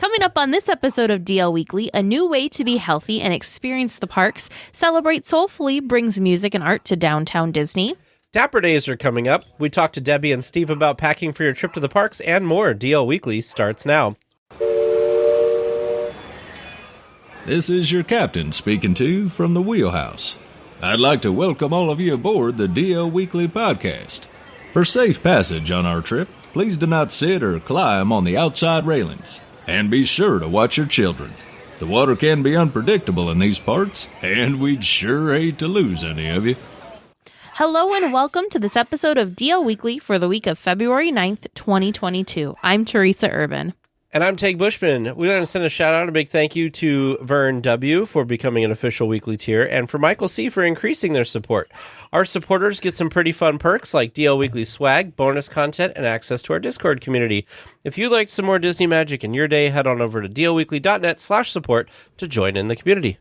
Coming up on this episode of DL Weekly, a new way to be healthy and experience the parks. Celebrate Soulfully brings music and art to downtown Disney. Dapper Days are coming up. We talked to Debbie and Steve about packing for your trip to the parks and more. DL Weekly starts now. This is your captain speaking to you from the wheelhouse. I'd like to welcome all of you aboard the DL Weekly podcast. For safe passage on our trip, please do not sit or climb on the outside railings. And be sure to watch your children. The water can be unpredictable in these parts, and we'd sure hate to lose any of you. Hello and welcome to this episode of DL Weekly for the week of February 9th, 2022. I'm Teresa Urban. And I'm Tag Bushman. We want to send a shout out, a big thank you to Vern W. for becoming an official weekly tier, and for Michael C. for increasing their support. Our supporters get some pretty fun perks like DL Weekly swag, bonus content, and access to our Discord community. If you'd like some more Disney magic in your day, head on over to dlweekly.net/support to join in the community.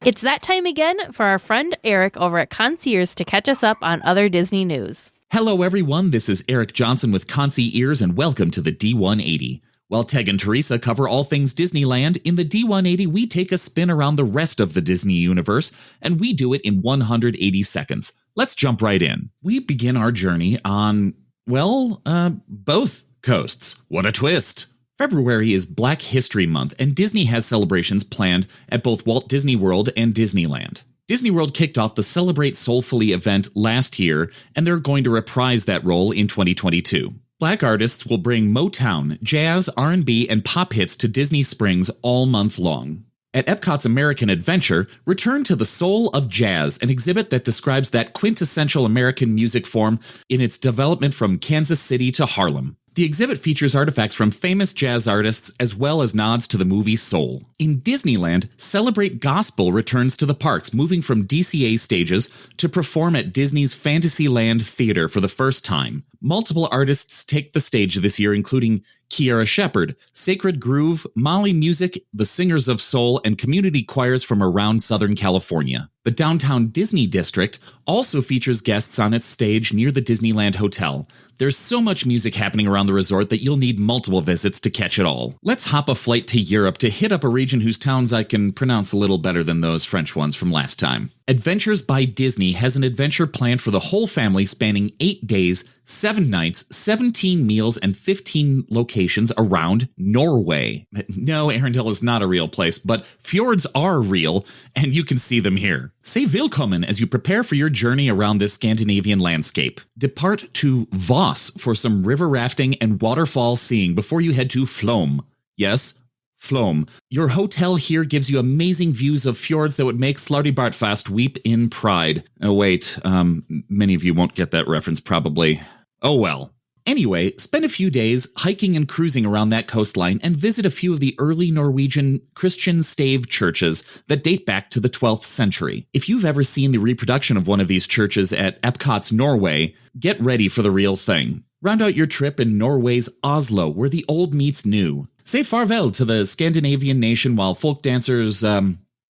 It's that time again for our friend Eric over at Concierge to catch us up on other Disney news. Hello everyone, this is Eric Johnson with Concierge and welcome to the D180. While Teg and Teresa cover all things Disneyland, in the D180 we take a spin around the rest of the Disney universe, and we do it in 180 seconds. Let's jump right in. We begin our journey on, both coasts. What a twist! February is Black History Month, and Disney has celebrations planned at both Walt Disney World and Disneyland. Disney World kicked off the Celebrate Soulfully event last year, and they're going to reprise that role in 2022. Black artists will bring Motown, jazz, R&B, and pop hits to Disney Springs all month long. At Epcot's American Adventure, return to the soul of jazz, an exhibit that describes that quintessential American music form in its development from Kansas City to Harlem. The exhibit features artifacts from famous jazz artists as well as nods to the movie Soul. In Disneyland, Celebrate Gospel returns to the parks, moving from DCA stages to perform at Disney's Fantasyland Theater for the first time. Multiple artists take the stage this year, including Kiara Shepherd, Sacred Groove, Molly Music, the Singers of Soul, and community choirs from around Southern California. The Downtown Disney District also features guests on its stage near the Disneyland Hotel. There's so much music happening around the resort that you'll need multiple visits to catch it all. Let's hop a flight to Europe to hit up a region whose towns I can pronounce a little better than those French ones from last time. Adventures by Disney has an adventure planned for the whole family spanning 8 days, 7 nights, 17 meals, and 15 locations around Norway. No, Arendelle is not a real place, but fjords are real, and you can see them here. Say willkommen as you prepare for your journey around this Scandinavian landscape. Depart to Voss for some river rafting and waterfall seeing before you head to Flom. Yes, Flom. Your hotel here gives you amazing views of fjords that would make Slartibartfast weep in pride. Oh wait, many of you won't get that reference probably. Oh well. Anyway, spend a few days hiking and cruising around that coastline and visit a few of the early Norwegian Christian stave churches that date back to the 12th century. If you've ever seen the reproduction of one of these churches at Epcot's Norway, get ready for the real thing. Round out your trip in Norway's Oslo, where the old meets new. Say farewell to the Scandinavian nation while folk dancers,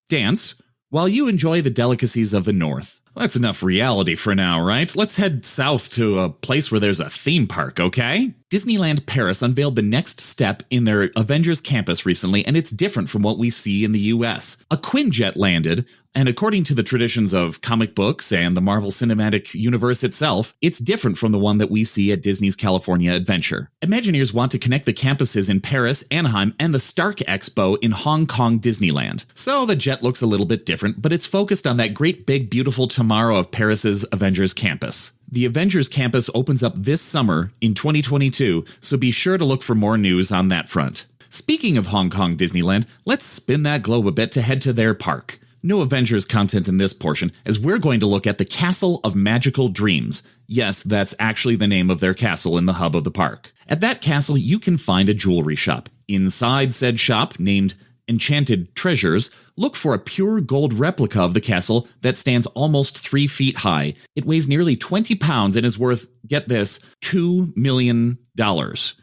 dance, while you enjoy the delicacies of the north. That's enough reality for now, right? Let's head south to a place where there's a theme park, okay? Disneyland Paris unveiled the next step in their Avengers campus recently, and it's different from what we see in the US. A Quinjet landed, and according to the traditions of comic books and the Marvel Cinematic Universe itself, it's different from the one that we see at Disney's California Adventure. Imagineers want to connect the campuses in Paris, Anaheim, and the Stark Expo in Hong Kong Disneyland. So the jet looks a little bit different, but it's focused on that great big beautiful tomorrow of Paris's Avengers campus. The Avengers campus opens up this summer in 2022, so be sure to look for more news on that front. Speaking of Hong Kong Disneyland, let's spin that globe a bit to head to their park. No Avengers content in this portion, as we're going to look at the Castle of Magical Dreams. Yes, that's actually the name of their castle in the hub of the park. At that castle, you can find a jewelry shop. Inside said shop, named Enchanted Treasures, look for a pure gold replica of the castle that stands almost 3 feet high. It weighs nearly 20 pounds and is worth, get this, $2 million.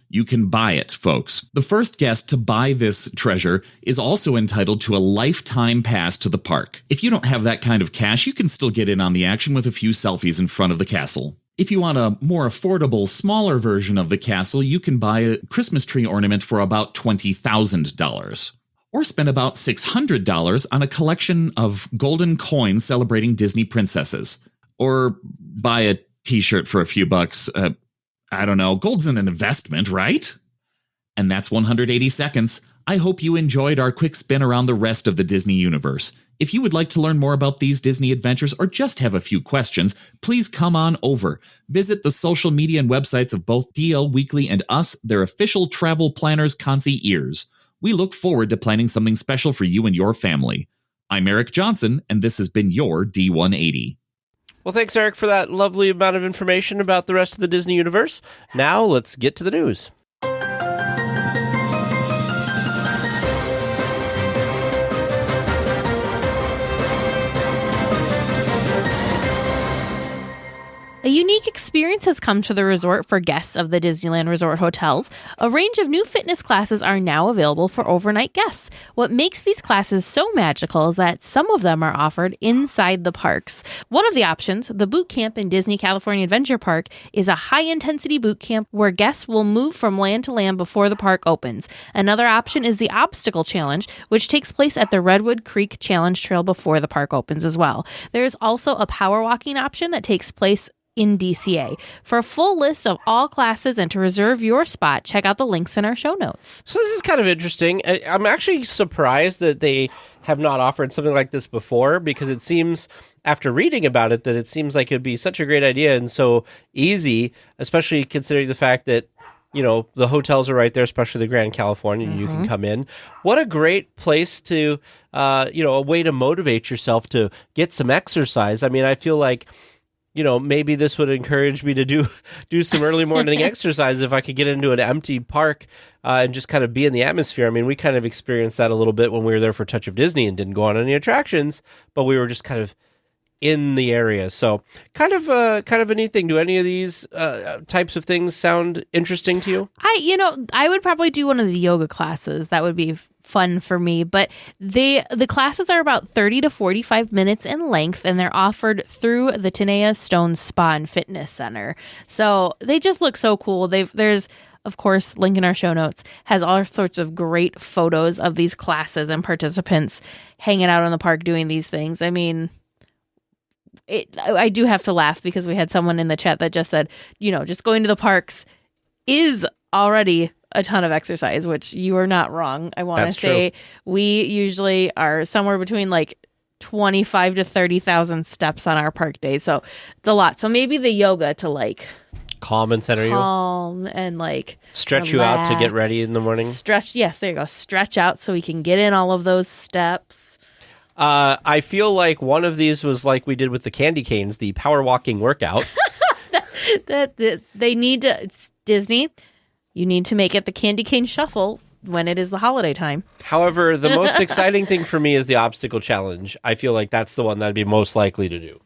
You can buy it, folks. The first guest to buy this treasure is also entitled to a lifetime pass to the park. If you don't have that kind of cash, you can still get in on the action with a few selfies in front of the castle. If you want a more affordable, smaller version of the castle, you can buy a Christmas tree ornament for about $20,000. Or spend about $600 on a collection of golden coins celebrating Disney princesses. Or buy a t-shirt for a few bucks. I don't know, gold's an investment, right? And that's 180 seconds. I hope you enjoyed our quick spin around the rest of the Disney universe. If you would like to learn more about these Disney adventures or just have a few questions, please come on over. Visit the social media and websites of both DL Weekly and us, their official travel planners, Concierge. We look forward to planning something special for you and your family. I'm Eric Johnson, and this has been your D180. Well, thanks, Eric, for that lovely amount of information about the rest of the Disney universe. Now, let's get to the news. A unique experience has come to the resort for guests of the Disneyland Resort hotels. A range of new fitness classes are now available for overnight guests. What makes these classes so magical is that some of them are offered inside the parks. One of the options, the boot camp in Disney California Adventure Park, is a high-intensity boot camp where guests will move from land to land before the park opens. Another option is the obstacle challenge, which takes place at the Redwood Creek Challenge Trail before the park opens as well. There is also a power walking option that takes place in DCA. For a full list of all classes and to reserve your spot, check out the links in our show notes. So this is kind of interesting. I'm actually surprised that they have not offered something like this before, because it seems, after reading about it, that it seems like it'd be such a great idea and so easy, especially considering the fact that, you know, the hotels are right there, especially the Grand California, and you can come in. What a great place to, a way to motivate yourself to get some exercise. I mean, I feel like, you know, maybe this would encourage me to do some early morning exercise if I could get into an empty park and just kind of be in the atmosphere. I mean, we kind of experienced that a little bit when we were there for Touch of Disney and didn't go on any attractions, but we were just kind of in the area. So kind of a neat thing. Do any of these types of things sound interesting to you? I would probably do one of the yoga classes. That would be fun for me, but the classes are about 30 to 45 minutes in length, and they're offered through the Tenaya Stone Spa and Fitness Center. So they just look so cool. There's of course, link in our show notes, has all sorts of great photos of these classes and participants hanging out in the park doing these things. I mean, I do have to laugh because we had someone in the chat that just said, just going to the parks is already a ton of exercise, which you are not wrong. I want to say true. We usually are somewhere between like 25 to 30,000 steps on our park days. So it's a lot. So maybe the yoga to like calm and center you. And like stretch relax. You out to get ready in the morning. Stretch. Yes, there you go. Stretch out so we can get in all of those steps. I feel like one of these was like we did with the candy canes, the power walking workout. They need to, it's Disney. You need to make it the candy cane shuffle when it is the holiday time. However, the most exciting thing for me is the obstacle challenge. I feel like that's the one that I'd be most likely to do.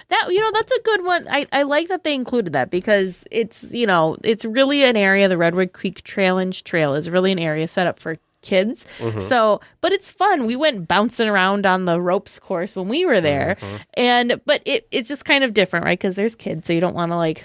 That's a good one. I like that they included that because it's really an area, the Redwood Creek Challenge Trail is really an area set up for kids. Mm-hmm. So, but it's fun. We went bouncing around on the ropes course when we were there. Mm-hmm. But it's just kind of different, right? Because there's kids, so you don't want to like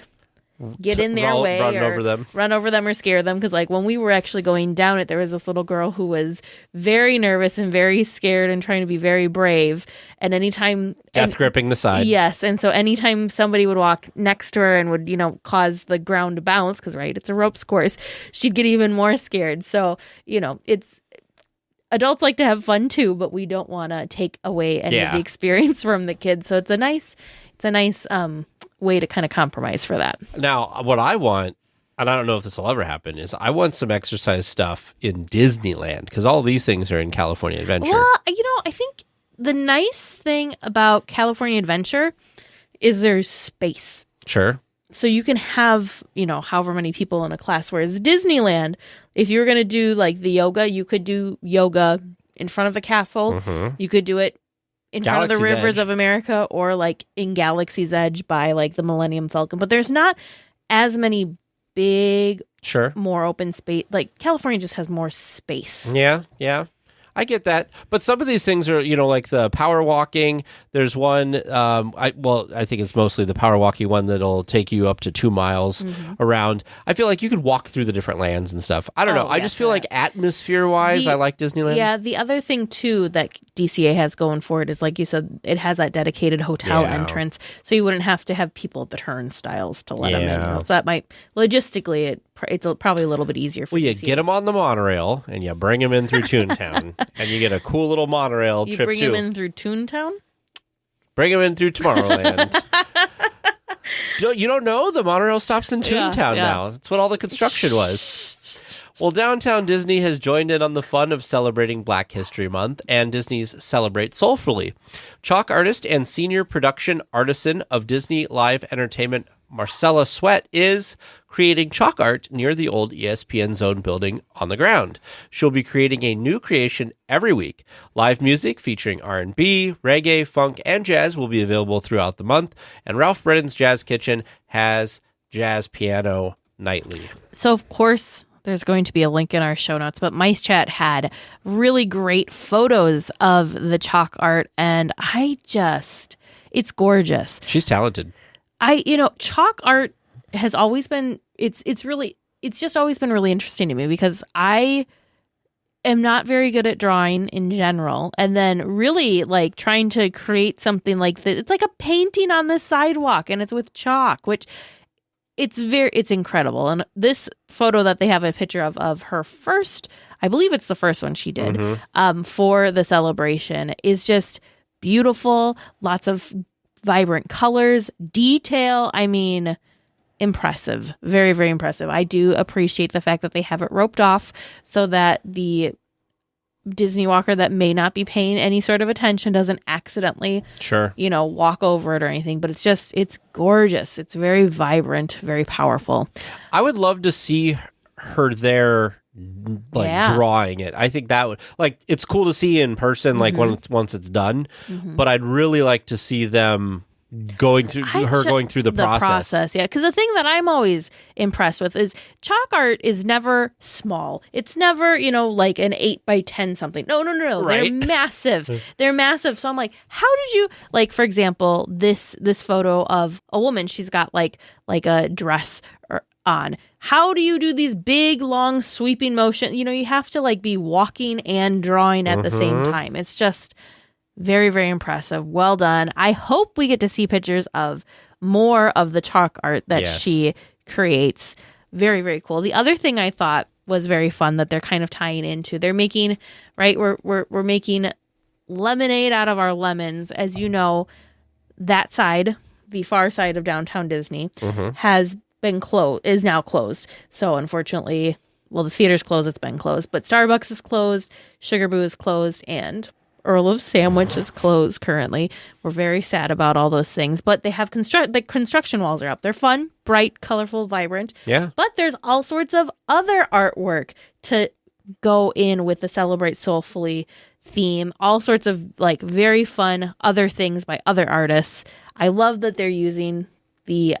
get in their way or run over them or scare them. Because like when we were actually going down it, there was this little girl who was very nervous and very scared and trying to be very brave. And anytime gripping the side. Yes. And so anytime somebody would walk next to her and would, cause the ground to bounce, because right, it's a ropes course, she'd get even more scared. So, it's adults like to have fun too, but we don't want to take away any of the experience from the kids. So it's a nice way to kind of compromise for that. Now, what I want, and I don't know if this will ever happen, is I want some exercise stuff in Disneyland, because all these things are in California Adventure. Well, I think the nice thing about California Adventure is there's space. Sure. So you can have, however many people in a class, whereas Disneyland, if you were going to do like the yoga, you could do yoga in front of the castle. Mm-hmm. You could do it in front of the Rivers of America or like in Galaxy's Edge by like the Millennium Falcon. But there's not as many big, more open space. Like California just has more space. Yeah. I get that, but some of these things are, like the power walking. There's one, I think it's mostly the power walking one that'll take you up to 2 miles around. I feel like you could walk through the different lands and stuff. I don't know. I just feel like atmosphere-wise, I like Disneyland. Yeah, the other thing, too, that DCA has going for it is, like you said, it has that dedicated hotel entrance, so you wouldn't have to have people at the turnstiles to let them in. So that might, logistically, it's probably a little bit easier for you DCA. Get them on the monorail, and you bring them in through Toontown, and you get a cool little monorail trip, too. You bring them in through Toontown? Bring them in through Tomorrowland. You don't know? The monorail stops in Toontown now. That's what all the construction was. Well, Downtown Disney has joined in on the fun of celebrating Black History Month and Disney's Celebrate Soulfully. Chalk artist and senior production artisan of Disney Live Entertainment, Marcella Sweat, is creating chalk art near the old ESPN Zone building on the ground. She'll be creating a new creation every week. Live music featuring R&B, reggae, funk, and jazz will be available throughout the month, and Ralph Brennan's Jazz Kitchen has jazz piano nightly. So, of course, there's going to be a link in our show notes, but Mice Chat had really great photos of the chalk art, and it's gorgeous. She's talented. Chalk art has always been, it's just always been really interesting to me because I am not very good at drawing in general. And then really like trying to create something like this. It's like a painting on the sidewalk and it's with chalk, which it's incredible. And this photo that they have a picture of her first, I believe it's the first one she did for the celebration, is just beautiful. Lots of vibrant colors, detail. I mean, impressive. Very, very impressive. I do appreciate the fact that they have it roped off so that the Disney walker that may not be paying any sort of attention doesn't accidentally, walk over it or anything. But it's gorgeous. It's very vibrant, very powerful. I would love to see her there, drawing it. I think that would, it's cool to see in person, once it's done. But I'd really like to see them going through the process. Because the thing that I'm always impressed with is chalk art is never small. It's never like an 8x10 something. No. Right. They're massive. They're massive. So I'm like, how did you, for example, this photo of a woman? She's got like a dress on. How do you do these big, long, sweeping motions? You have to be walking and drawing at the same time. It's just very, very impressive. Well done. I hope we get to see pictures of more of the chalk art that she creates. Very, very cool. The other thing I thought was very fun that they're kind of tying into, they're making, we're making lemonade out of our lemons. As you know, that side, the far side of Downtown Disney, is now closed. So unfortunately, the theater's closed, it's been closed, but Starbucks is closed, Sugar Boo is closed, and Earl of Sandwich is closed currently. We're very sad about all those things, but they have the construction walls are up. They're fun, bright, colorful, vibrant. Yeah. But there's all sorts of other artwork to go in with the Celebrate Soulfully theme. All sorts of very fun other things by other artists. I love that they're using the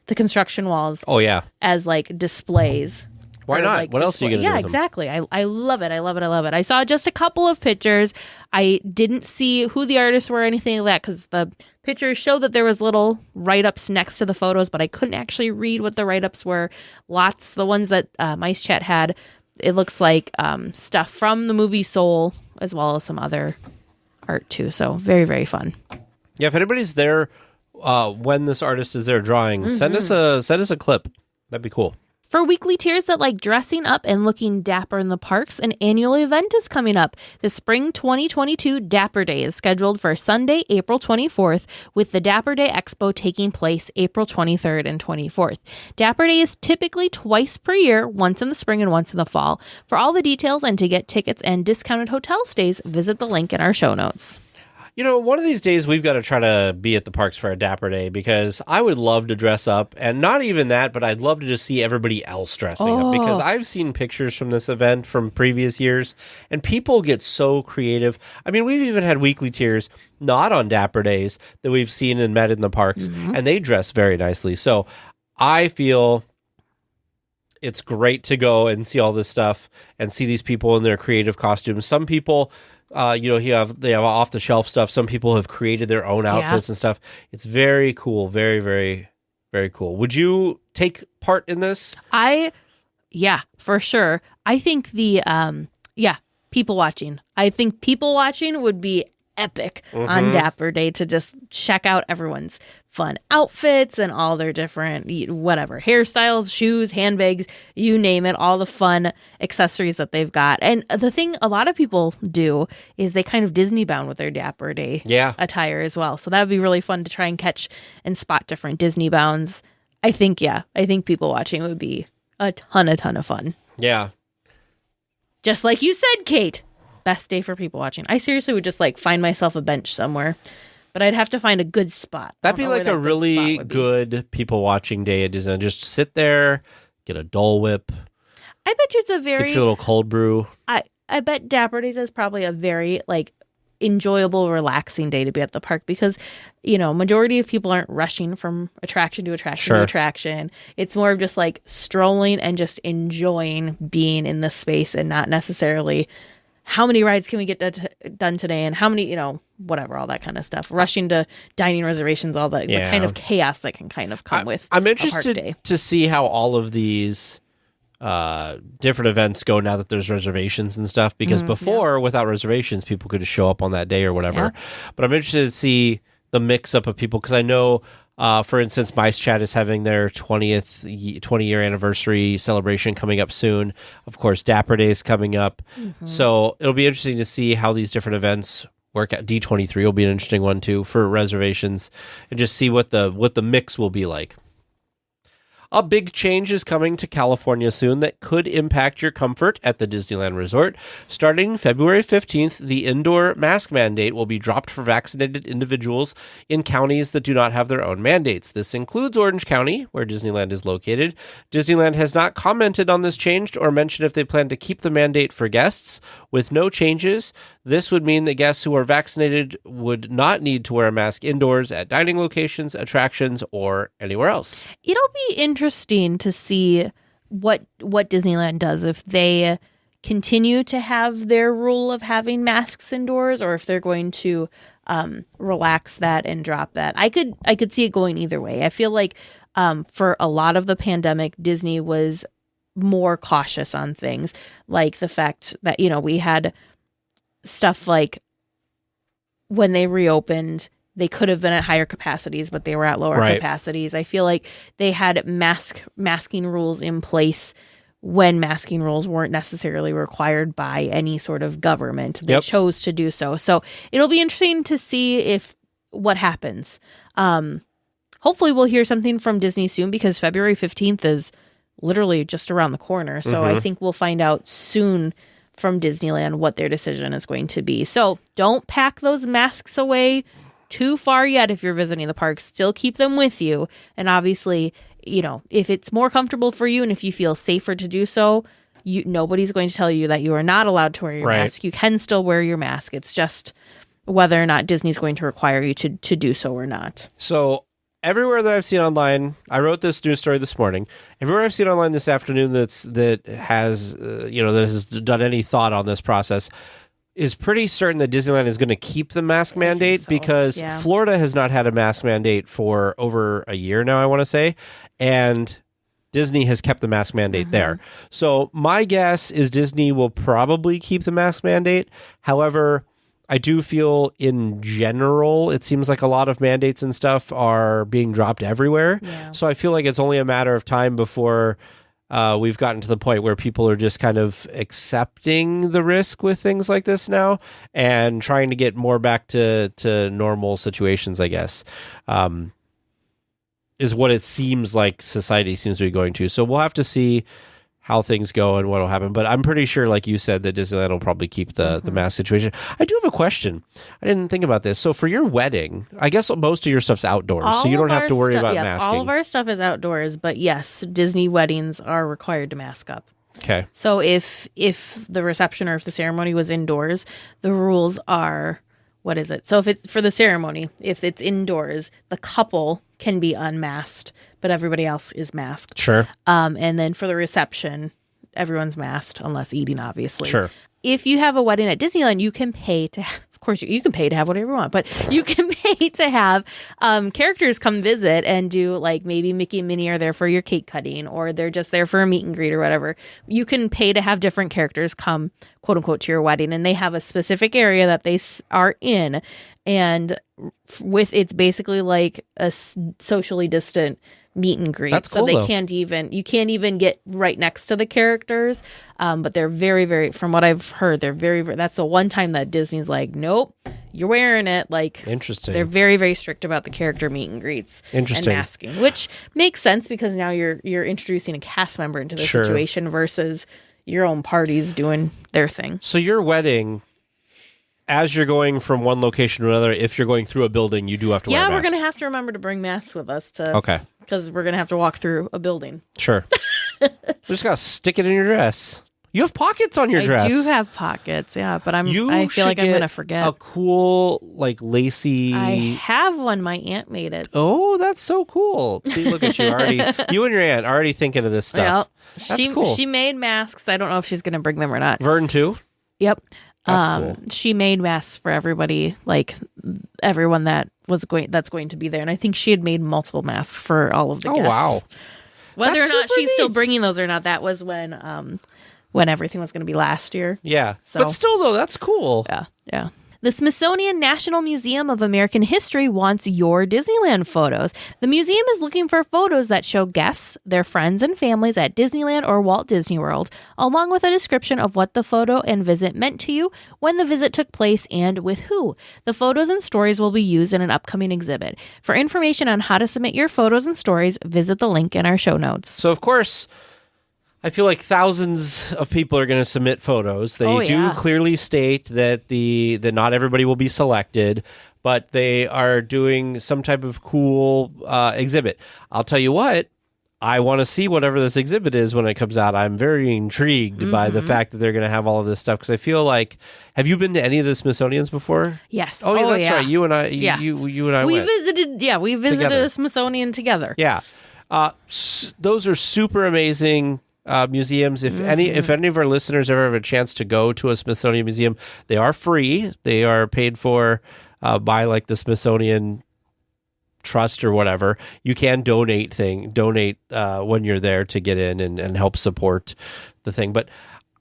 construction walls. Oh yeah. As displays. Why not? What else are you going to do with them? Exactly. I love it. I love it. I love it. I saw just a couple of pictures. I didn't see who the artists were or anything like that because the pictures showed that there was little write-ups next to the photos, but I couldn't actually read what the write-ups were. The ones that Mice Chat had, it looks like stuff from the movie Soul as well as some other art too. So very, very fun. Yeah, if anybody's there when this artist is there drawing, send us a clip. That'd be cool. For weekly tiers that like dressing up and looking dapper in the parks, an annual event is coming up. The Spring 2022 Dapper Day is scheduled for Sunday, April 24th, with the Dapper Day Expo taking place April 23rd and 24th. Dapper Day is typically twice per year, once in the spring and once in the fall. For all the details and to get tickets and discounted hotel stays, visit the link in our show notes. One of these days we've got to try to be at the parks for a Dapper Day because I would love to dress up, and not even that, but I'd love to just see everybody else dressing up because I've seen pictures from this event from previous years, and people get so creative. I mean, we've even had weekly tiers not on Dapper Days that we've seen and met in the parks, and they dress very nicely. So I feel it's great to go and see all this stuff and see these people in their creative costumes. Some people, they have off the shelf stuff. Some people have created their own outfits and stuff. It's very cool. Very, very, very cool. Would you take part in this? Yeah, for sure. I think people watching. I think people watching would be epic on Dapper Day to just check out everyone's fun outfits and all their different hairstyles, shoes, handbags, you name it, all the fun accessories that they've got. And the thing a lot of people do is they kind of Disney bound with their Dapper Day attire as well. So that would be really fun to try and catch and spot different Disney bounds. I think people watching would be a ton of fun. Yeah. Just like you said, Kate. Best day for people watching. I seriously would just find myself a bench somewhere, but I'd have to find a good spot. That'd be like a really good people watching day at Disneyland. Just sit there, get a Dole Whip. I bet you it's a very get your little cold brew. I bet Dapper Days is probably a very enjoyable, relaxing day to be at the park because, majority of people aren't rushing from attraction to attraction to attraction. It's more of just strolling and just enjoying being in the space and not necessarily how many rides can we get done today and how many, all that kind of stuff. Rushing to dining reservations, all the kind of chaos that can kind of come with I'm a park interested day. To see how all of these different events go now that there's reservations and stuff, because before, without reservations, people could just show up on that day or whatever. But I'm interested to see the mix up of people, because I know, for instance, Mice Chat is having their 20-year anniversary celebration coming up soon. Of course, Dapper Day is coming up. So it'll be interesting to see how these different events work out. D23 will be an interesting one too for reservations, and just see what the mix will be like. A big change is coming to California soon that could impact your comfort at the Disneyland Resort. Starting February 15th, the indoor mask mandate will be dropped for vaccinated individuals in counties that do not have their own mandates. This includes Orange County, where Disneyland is located. Disneyland has not commented on this change or mentioned if they plan to keep the mandate for guests. With no changes, this would mean that guests who are vaccinated would not need to wear a mask indoors at dining locations, attractions, or anywhere else. It'll be interesting to see what Disneyland does, if they continue to have their rule of having masks indoors, or if they're going to relax that and drop that. I could see it going either way. I feel like for a lot of the pandemic, Disney was more cautious on things, like the fact that we had stuff like when they reopened, they could have been at higher capacities, but they were at lower capacities. I feel like they had masking rules in place when masking rules weren't necessarily required by any sort of government. They chose to do so. So it'll be interesting to see what happens. Hopefully we'll hear something from Disney soon, because February 15th is literally just around the corner. So I think we'll find out soon from Disneyland what their decision is going to be. So don't pack those masks away too far yet if you're visiting the park. Still keep them with you. And obviously, if it's more comfortable for you and if you feel safer to do so, nobody's going to tell you that you are not allowed to wear your mask. You can still wear your mask. It's just whether or not Disney's going to require you to do so or not. So everywhere that I've seen online, I wrote this news story this morning. Everywhere I've seen online this afternoon that has done any thought on this process is pretty certain that Disneyland is going to keep the mask mandate, because Florida has not had a mask mandate for over a year now, I want to say, and Disney has kept the mask mandate there. So my guess is Disney will probably keep the mask mandate. However, I do feel in general, it seems like a lot of mandates and stuff are being dropped everywhere. Yeah. So I feel like it's only a matter of time before we've gotten to the point where people are just kind of accepting the risk with things like this now and trying to get more back to normal situations, I guess, is what it seems like society seems to be going to. So we'll have to see how things go and what will happen. But I'm pretty sure, like you said, that Disneyland will probably keep the mask situation. I do have a question. I didn't think about this. So for your wedding, I guess most of your stuff's outdoors, so you don't have to worry about masking. All of our stuff is outdoors, but yes, Disney weddings are required to mask up. Okay. So if the reception or if the ceremony was indoors, the rules are, what is it? So if it's for the ceremony, if it's indoors, the couple can be unmasked, but everybody else is masked. Sure. And then for the reception, everyone's masked unless eating, obviously. Sure. If you have a wedding at Disneyland, you can pay to of course, you can pay to have whatever you want, but you can pay to have characters come visit and do, like, maybe Mickey and Minnie are there for your cake cutting, or they're just there for a meet and greet or whatever. You can pay to have different characters come, quote unquote, to your wedding, and they have a specific area that they are in, and it's basically like a socially distant meet and greet. That's cool, so though. you can't even get right next to the characters. But they're very, very, from what I've heard, they're very, very, that's the one time that Disney's like, nope, you're wearing it. Like, Interesting. They're very, very strict about the character meet and greets and Interesting. masking, which makes sense because now you're introducing a cast member into the Sure. situation versus your own parties doing their thing. So your wedding, as you're going from one location to another, if you're going through a building, you do have to wear a Yeah, mask. we're going to have to remember to bring masks with us to, Okay. because we're going to have to walk through a building. Sure. You just got to stick it in your dress. You have pockets on your dress. I do have pockets, yeah, but I feel should like I'm get going to forget. a cool, like, lacy... I have one. My aunt made it. Oh, that's so cool. See, look at you already. You and your aunt already thinking of this stuff. Yeah. That's cool. She made masks. I don't know if she's going to bring them or not. Vern, too? Yep. That's cool. She made masks for everybody, like everyone that's going to be there. And I think she had made multiple masks for all of the guests. Oh, wow. Whether That's or not super she's still neat. bringing those or not, that was when everything was going to be last year. Yeah. So- But still, though, that's cool. Yeah. The Smithsonian National Museum of American History wants your Disneyland photos. The museum is looking for photos that show guests, their friends, and families at Disneyland or Walt Disney World, along with a description of what the photo and visit meant to you, when the visit took place, and with who. The photos and stories will be used in an upcoming exhibit. For information on how to submit your photos and stories, visit the link in our show notes. So, of course, I feel like thousands of people are going to submit photos. They do clearly state that that not everybody will be selected, but they are doing some type of cool exhibit. I'll tell you what, I want to see whatever this exhibit is when it comes out. I'm very intrigued by the fact that they're going to have all of this stuff, because I feel like, have you been to any of the Smithsonian's before? Yes. Oh, yeah, that's right. You and I, you and I We went. we visited Together. a Smithsonian together. Yeah. Those are super amazing museums. If any of our listeners ever have a chance to go to a Smithsonian museum, they are free. They are paid for by, like, the Smithsonian Trust or whatever. You can donate when you're there to get in and help support the thing. But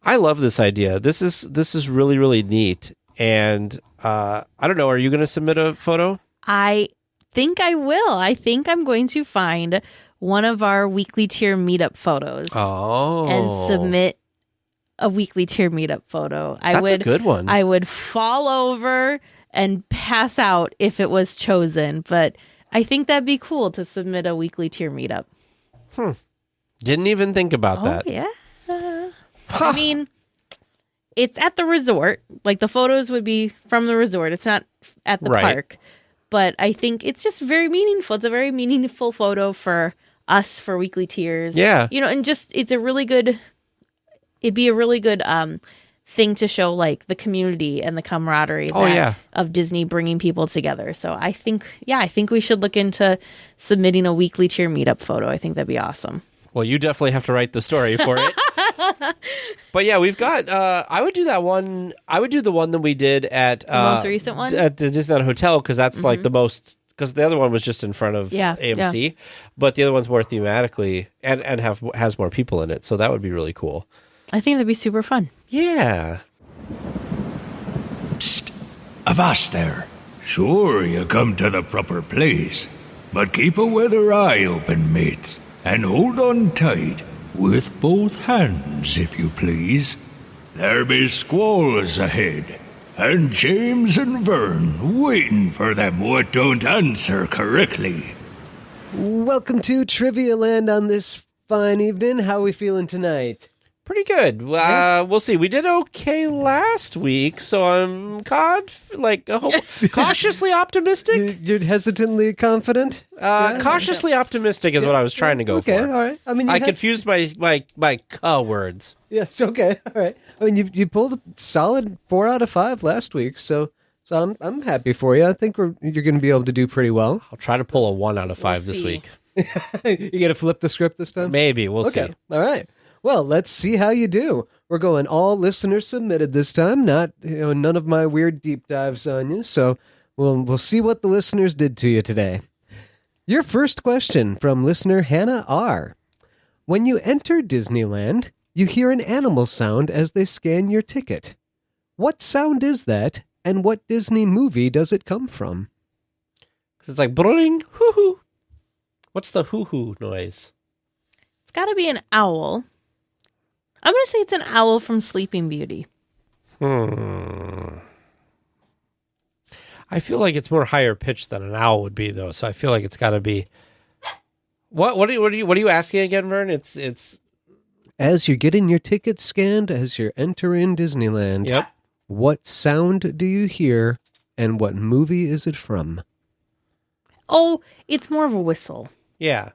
I love this idea. This is really, really neat. And I don't know, are you going to submit a photo? I think I will. I think I'm going to find one of our weekly tier meetup photos and submit a weekly tier meetup photo. That's a good one. I would fall over and pass out if it was chosen, but I think that'd be cool to submit a weekly tier meetup. Didn't even think about that. Yeah. I mean, it's at the resort. Like, the photos would be from the resort. It's not at the Right. park. But I think it's just very meaningful. It's a very meaningful photo for us, for weekly tiers. Yeah. You know, and just, it'd be a really good thing to show, like, the community and the camaraderie of Disney bringing people together. So I think we should look into submitting a weekly tier meetup photo. I think that'd be awesome. Well, you definitely have to write the story for it. But yeah, we've got, I would do that one. I would do the one that we did at The most recent one? at the Disneyland Hotel, because that's like the most, because the other one was just in front of AMC, but the other one's more thematically and has more people in it. So that would be really cool. I think that'd be super fun. Yeah. Psst, avast there. Sure, you come to the proper place, but keep a weather eye open, mates, and hold on tight, with both hands, if you please. There be squalls ahead, and James and Vern waiting for them what don't answer correctly. Welcome to Trivia Land on this fine evening. How are we feeling tonight? Pretty good. We'll see. We did okay last week, so I'm cautiously optimistic. You're hesitantly confident? Cautiously optimistic is what I was trying to go for. Okay, all right. I mean, I confused my words. Yeah, okay, all right. I mean, you pulled a solid 4 out of 5 last week, so So I'm happy for you. I think you're going to be able to do pretty well. I'll try to pull a 1 out of 5 this see. week. You got to flip the script this time? Maybe. We'll Okay. see. All right. Well, let's see how you do. We're going all listener submitted this time, not none of my weird deep dives on you. So we'll see what the listeners did to you today. Your first question from listener Hannah R. When you enter Disneyland, you hear an animal sound as they scan your ticket. What sound is that, and what Disney movie does it come from? 'Cause it's like bling, hoo hoo. What's the hoo hoo noise? It's got to be an owl. I'm going to say it's an owl from Sleeping Beauty. I feel like it's more higher pitched than an owl would be, though. So I feel like it's got to be. What are you asking again, Vern? It's. As you're getting your ticket scanned, as you're entering Disneyland, Yep. what sound do you hear, and what movie is it from? Oh, it's more of a whistle. Yeah.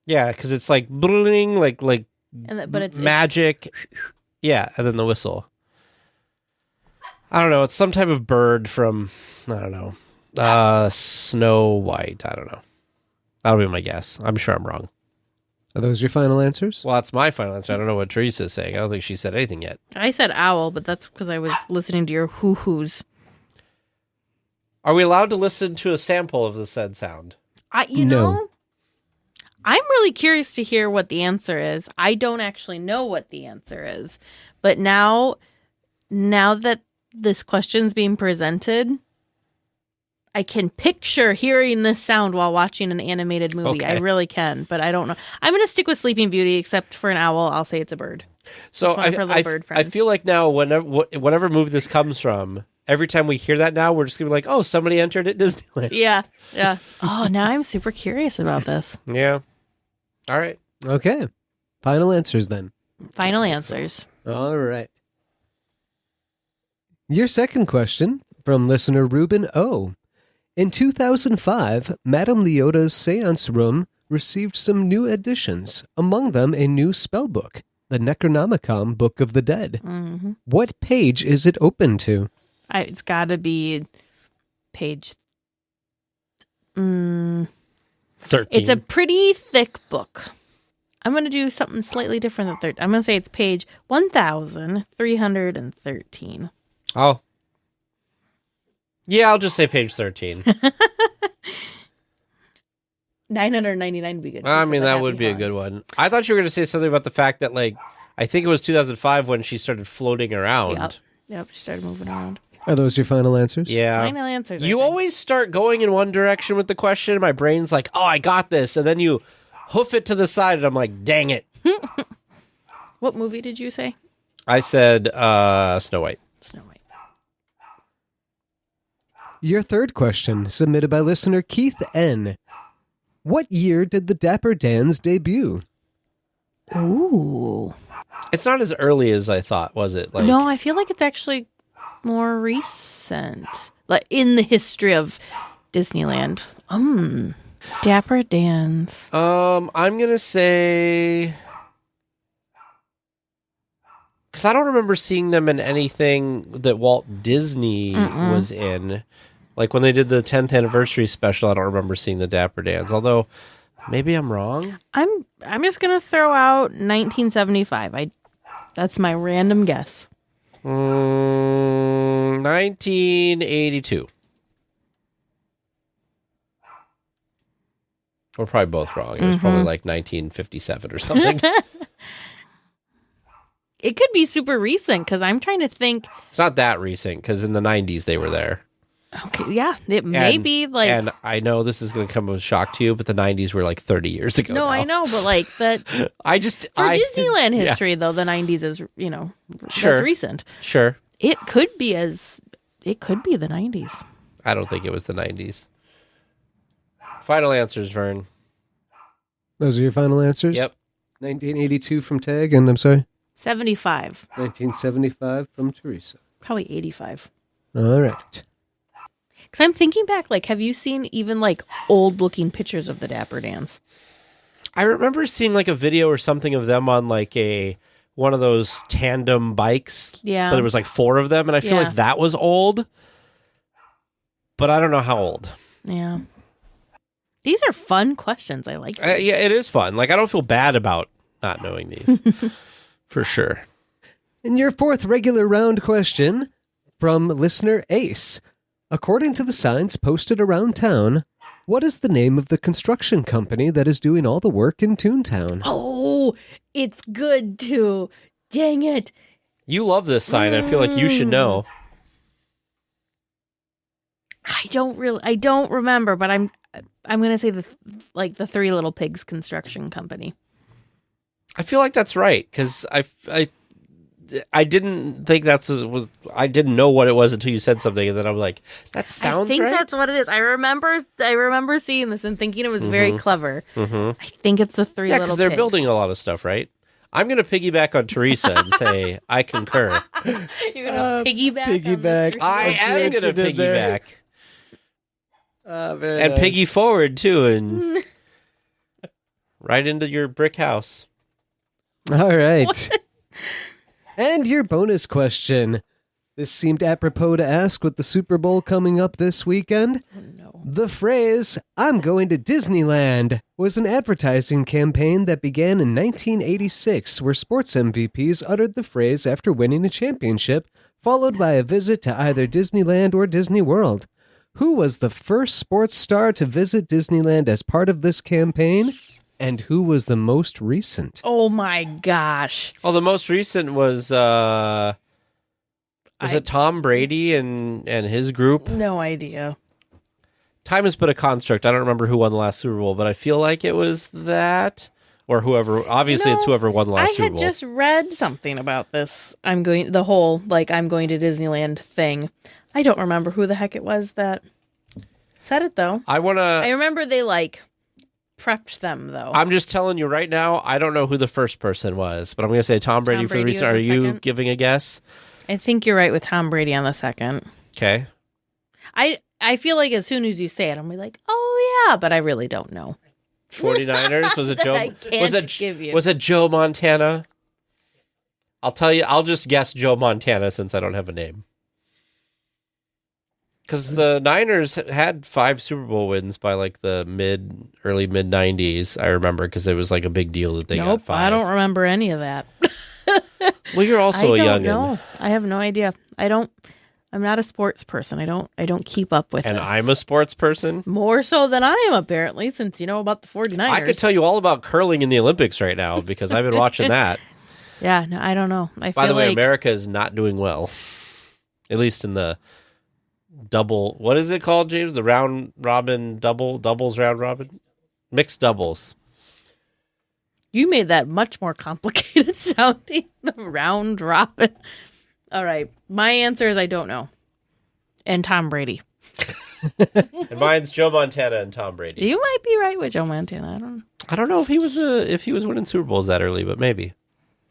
Yeah, because it's like bling, like But it's magic. Yeah, and then the whistle. I don't know. It's some type of bird from, I don't know, Snow White. I don't know. That'll be my guess. I'm sure I'm wrong. Are those your final answers? Well, that's my final answer. I don't know what Teresa's saying. I don't think she said anything yet. I said owl, but that's because I was listening to your hoo-hoos. Are we allowed to listen to a sample of the said sound? You No. know, I'm really curious to hear what the answer is. I don't actually know what the answer is. But now that this question's being presented, I can picture hearing this sound while watching an animated movie. Okay. I really can, but I don't know. I'm going to stick with Sleeping Beauty, except for an owl. I'll say it's a bird. So It's one of her little bird I friends. feel like now, whatever movie this comes from, every time we hear that now, we're just going to be like, oh, somebody entered at Disneyland. Yeah. Oh, now I'm super curious about this. Yeah. All right. Okay. Final answers then. Final answers. All right. Your second question from listener Ruben O. In 2005, Madame Leota's seance room received some new additions, among them a new spell book, the Necronomicon Book of the Dead. Mm-hmm. What page is it open to? It's got to be page. 13. 13. It's a pretty thick book. I'm going to do something slightly different than 13. I'm going to say it's page 1313. Oh. Yeah, I'll just say page 13. 999 would be good. I for mean, the that happy would be a good hearts. one. I thought you were going to say something about the fact that, like, I think it was 2005 when she started floating around. Yep, she started moving around. Are those your final answers? Yeah. Final answers. I You think. always start going in one direction with the question. My brain's like, oh, I got this. And then you hoof it to the side, and I'm like, dang it. What movie did you say? I said Snow White. Snow White. Your third question, submitted by listener Keith N. What year did the Dapper Dans debut? Ooh. It's not as early as I thought, was it? Like, No, I feel like it's actually more recent. Like in the history of Disneyland. Dapper Dans. I'm going to say... Because I don't remember seeing them in anything that Walt Disney was in. Like when they did the 10th anniversary special, I don't remember seeing the Dapper Dans. Although, maybe I'm wrong. I'm just gonna throw out 1975. That's my random guess. 1982. We're probably both wrong. It was probably like 1957 or something. It could be super recent because I'm trying to think. It's not that recent because in the 90s they were there. Okay, yeah, it may be like. And I know this is going to come as a shock to you, but the 90s were like 30 years ago. No, now. I know, but like that for Disneyland history, though, the 90s is Sure. that's recent. Sure. It could be the 90s. I don't think it was the 90s. Final answers, Vern. Those are your final answers? Yep. 1982 from Tag, and I'm sorry? 75, 1975 from Teresa. probably 85. All right. Because I'm thinking back, like, have you seen even like old looking pictures of the Dapper Dans? I remember seeing like a video or something of them on like a one of those tandem bikes. Yeah. But there was like 4 of them, and I feel Yeah. like that was old. But I don't know how old. Yeah. These are fun questions. I like these. Yeah, it is fun. Like, I don't feel bad about not knowing these. For sure. And your 4th regular round question from listener Ace. According to the signs posted around town, what is the name of the construction company that is doing all the work in Toontown? Oh, it's good too. Dang it. You love this sign. I feel like you should know. I don't remember, but I'm going to say the Three Little Pigs construction company. I feel like that's right, because I didn't think was I didn't know what it was until you said something, and then I'm like, that sounds right. I think that's what it is. I remember seeing this and thinking it was very clever. Mm-hmm. I think it's the Three Little Pigs. Because they're building a lot of stuff, right? I'm going to piggyback on Teresa and say I concur. You're going to piggyback? Piggyback. I am going to piggyback. Very And nice. piggy forward, too, and right into your brick house. All right. And your bonus question. This seemed apropos to ask with the Super Bowl coming up this weekend. Oh, no. The phrase, "I'm going to Disneyland," was an advertising campaign that began in 1986, where sports MVPs uttered the phrase after winning a championship, followed by a visit to either Disneyland or Disney World. Who was the first sports star to visit Disneyland as part of this campaign? And who was the most recent? Oh my gosh. Well, the most recent was it Tom Brady and his group? No idea. Time has put a construct. I don't remember who won the last Super Bowl, but I feel like it was that or whoever. Obviously, it's whoever won the last Super Bowl. I had just read something about this. I'm going to Disneyland thing. I don't remember who the heck it was that said it though. I remember they prepped them though. I'm just telling you right now, I don't know who the first person was, but I'm going to say Tom Brady for the reason. Are you giving a guess? I think you're right with Tom Brady on the second. Okay. I feel like as soon as you say it, I'm like, oh yeah, but I really don't know. 49ers? Was it Joe? I can't give you. Was it Joe Montana? I'll tell you. I'll just guess Joe Montana since I don't have a name. Because the Niners had 5 Super Bowl wins by the early mid 90s. I remember because it was a big deal that they got 5. I don't remember any of that. Well, you're also a youngin'. I don't know. I have no idea. I'm not a sports person. I don't keep up with it. And I'm a sports person. More so than I am, apparently, since you know about the 49ers. I could tell you all about curling in the Olympics right now because I've been watching that. Yeah, no, I don't know. By the way, America is not doing well. At least in the double. What is it called, James? The round robin doubles round robin? Mixed doubles. You made that much more complicated sounding. The round robin. All right. My answer is I don't know. And Tom Brady. And mine's Joe Montana and Tom Brady. You might be right with Joe Montana. I don't know if he was winning Super Bowls that early, but maybe.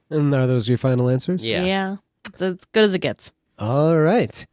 And are those your final answers? Yeah. It's as good as it gets. All right.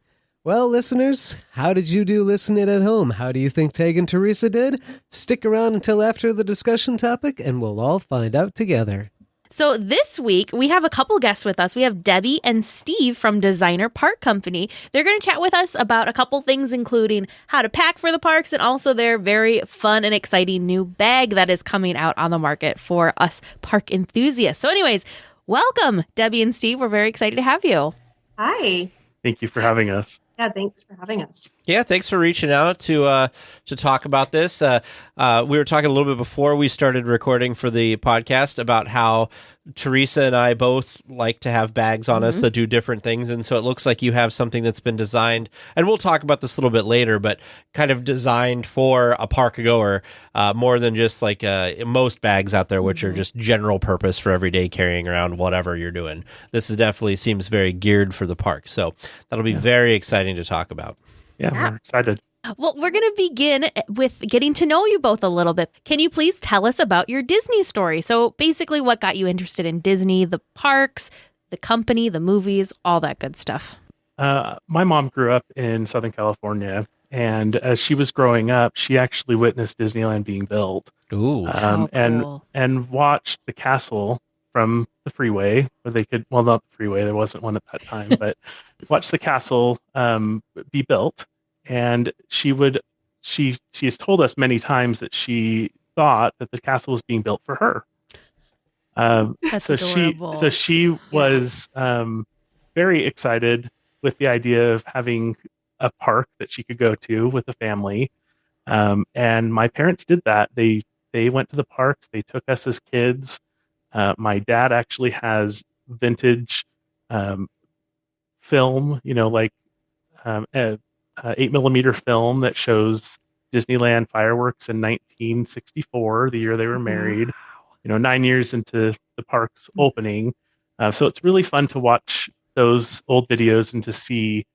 Well, listeners, how did you do listening at home? How do you think Tag and Teresa did? Stick around until after the discussion topic, and we'll all find out together. So this week, we have a couple guests with us. We have Debbie and Steve from Designer Park Company. They're going to chat with us about a couple things, including how to pack for the parks and also their very fun and exciting new bag that is coming out on the market for us park enthusiasts. So anyways, welcome, Debbie and Steve. We're very excited to have you. Hi. Thank you for having us. Yeah, thanks for having us. Yeah, thanks for reaching out to talk about this. We were talking a little bit before we started recording for the podcast about how Teresa and I both like to have bags on us that do different things, and so it looks like you have something that's been designed, and we'll talk about this a little bit later, but kind of designed for a park goer, more than just most bags out there, which are just general purpose for everyday carrying around whatever you're doing. This is definitely seems very geared for the park, so that'll be very exciting to talk about. Yeah, we're excited. Well, we're going to begin with getting to know you both a little bit. Can you please tell us about your Disney story? So basically what got you interested in Disney, the parks, the company, the movies, all that good stuff. My mom grew up in Southern California, and as she was growing up, she actually witnessed Disneyland being built. Ooh. How cool. And watched the castle from the freeway where they could, well, not the freeway, there wasn't one at that time, but watch the castle be built. And she has told us many times that she thought that the castle was being built for her. That's adorable. So she was very excited with the idea of having a park that she could go to with the family. And my parents did that. They went to the parks. They took us as kids. My dad actually has vintage film, like 8mm film that shows Disneyland fireworks in 1964, the year they were married. 9 years into the park's opening. So it's really fun to watch those old videos and to see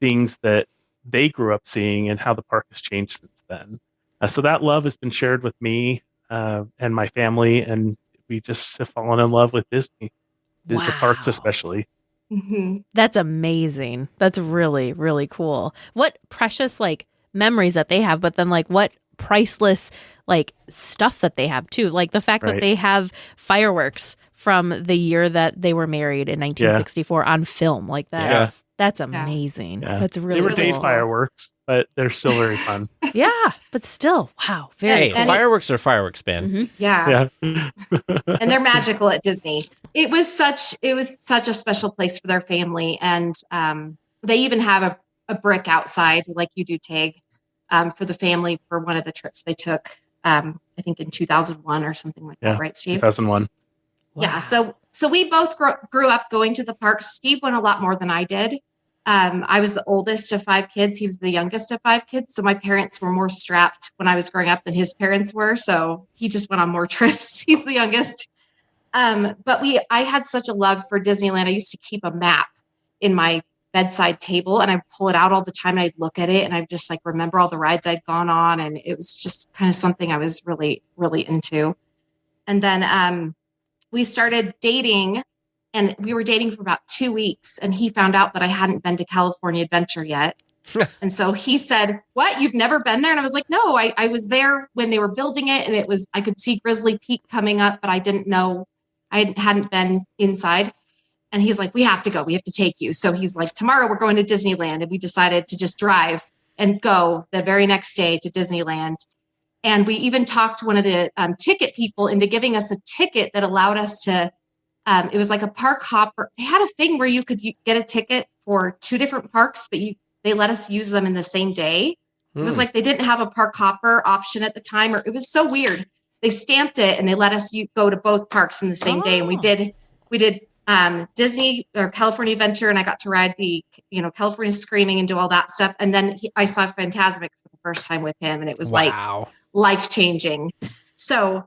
things that they grew up seeing and how the park has changed since then. So that love has been shared with me and my family, and we just have fallen in love with Disney, the parks especially. Mm-hmm. That's amazing. That's really, really cool. What precious memories that they have, but then what priceless stuff that they have too. Like the fact that they have fireworks from the year that they were married in 1964 on film. Like that. That's amazing. Yeah. That's really They were cool. date fireworks, but they're still very fun. Yeah, but still, wow. Very cool. Fireworks are fireworks, man. Mm-hmm. Yeah. And they're magical at Disney. It was such a special place for their family. And they even have a brick outside like you do, Tag, for the family for one of the trips they took, I think in 2001 or something like that, right, Steve? 2001. Wow. Yeah. So we both grew up going to the parks. Steve went a lot more than I did. I was the oldest of 5 kids. He was the youngest of 5 kids. So my parents were more strapped when I was growing up than his parents were. So he just went on more trips. He's the youngest. But I had such a love for Disneyland. I used to keep a map in my bedside table and I'd pull it out all the time and I'd look at it and I'd just remember all the rides I'd gone on. And it was just kind of something I was really, really into. And then we started dating. And we were dating for about 2 weeks, and he found out that I hadn't been to California Adventure yet. And so he said, "What? You've never been there?" And I was like, "No, I was there when they were building it, and I could see Grizzly Peak coming up, but I didn't know, I hadn't been inside." And he's like, "We have to go. We have to take you." So he's like, "Tomorrow we're going to Disneyland." And we decided to just drive and go the very next day to Disneyland. And we even talked one of the ticket people into giving us a ticket that allowed us to, it was like a park hopper. They had a thing where you could get a ticket for 2 different parks, but they let us use them in the same day. It was like they didn't have a park hopper option at the time, or it was so weird. They stamped it and they let us go to both parks in the same day. And we did Disney or California Adventure, and I got to ride the California Screaming and do all that stuff. And then I saw Fantasmic for the first time with him, and it was life changing. So.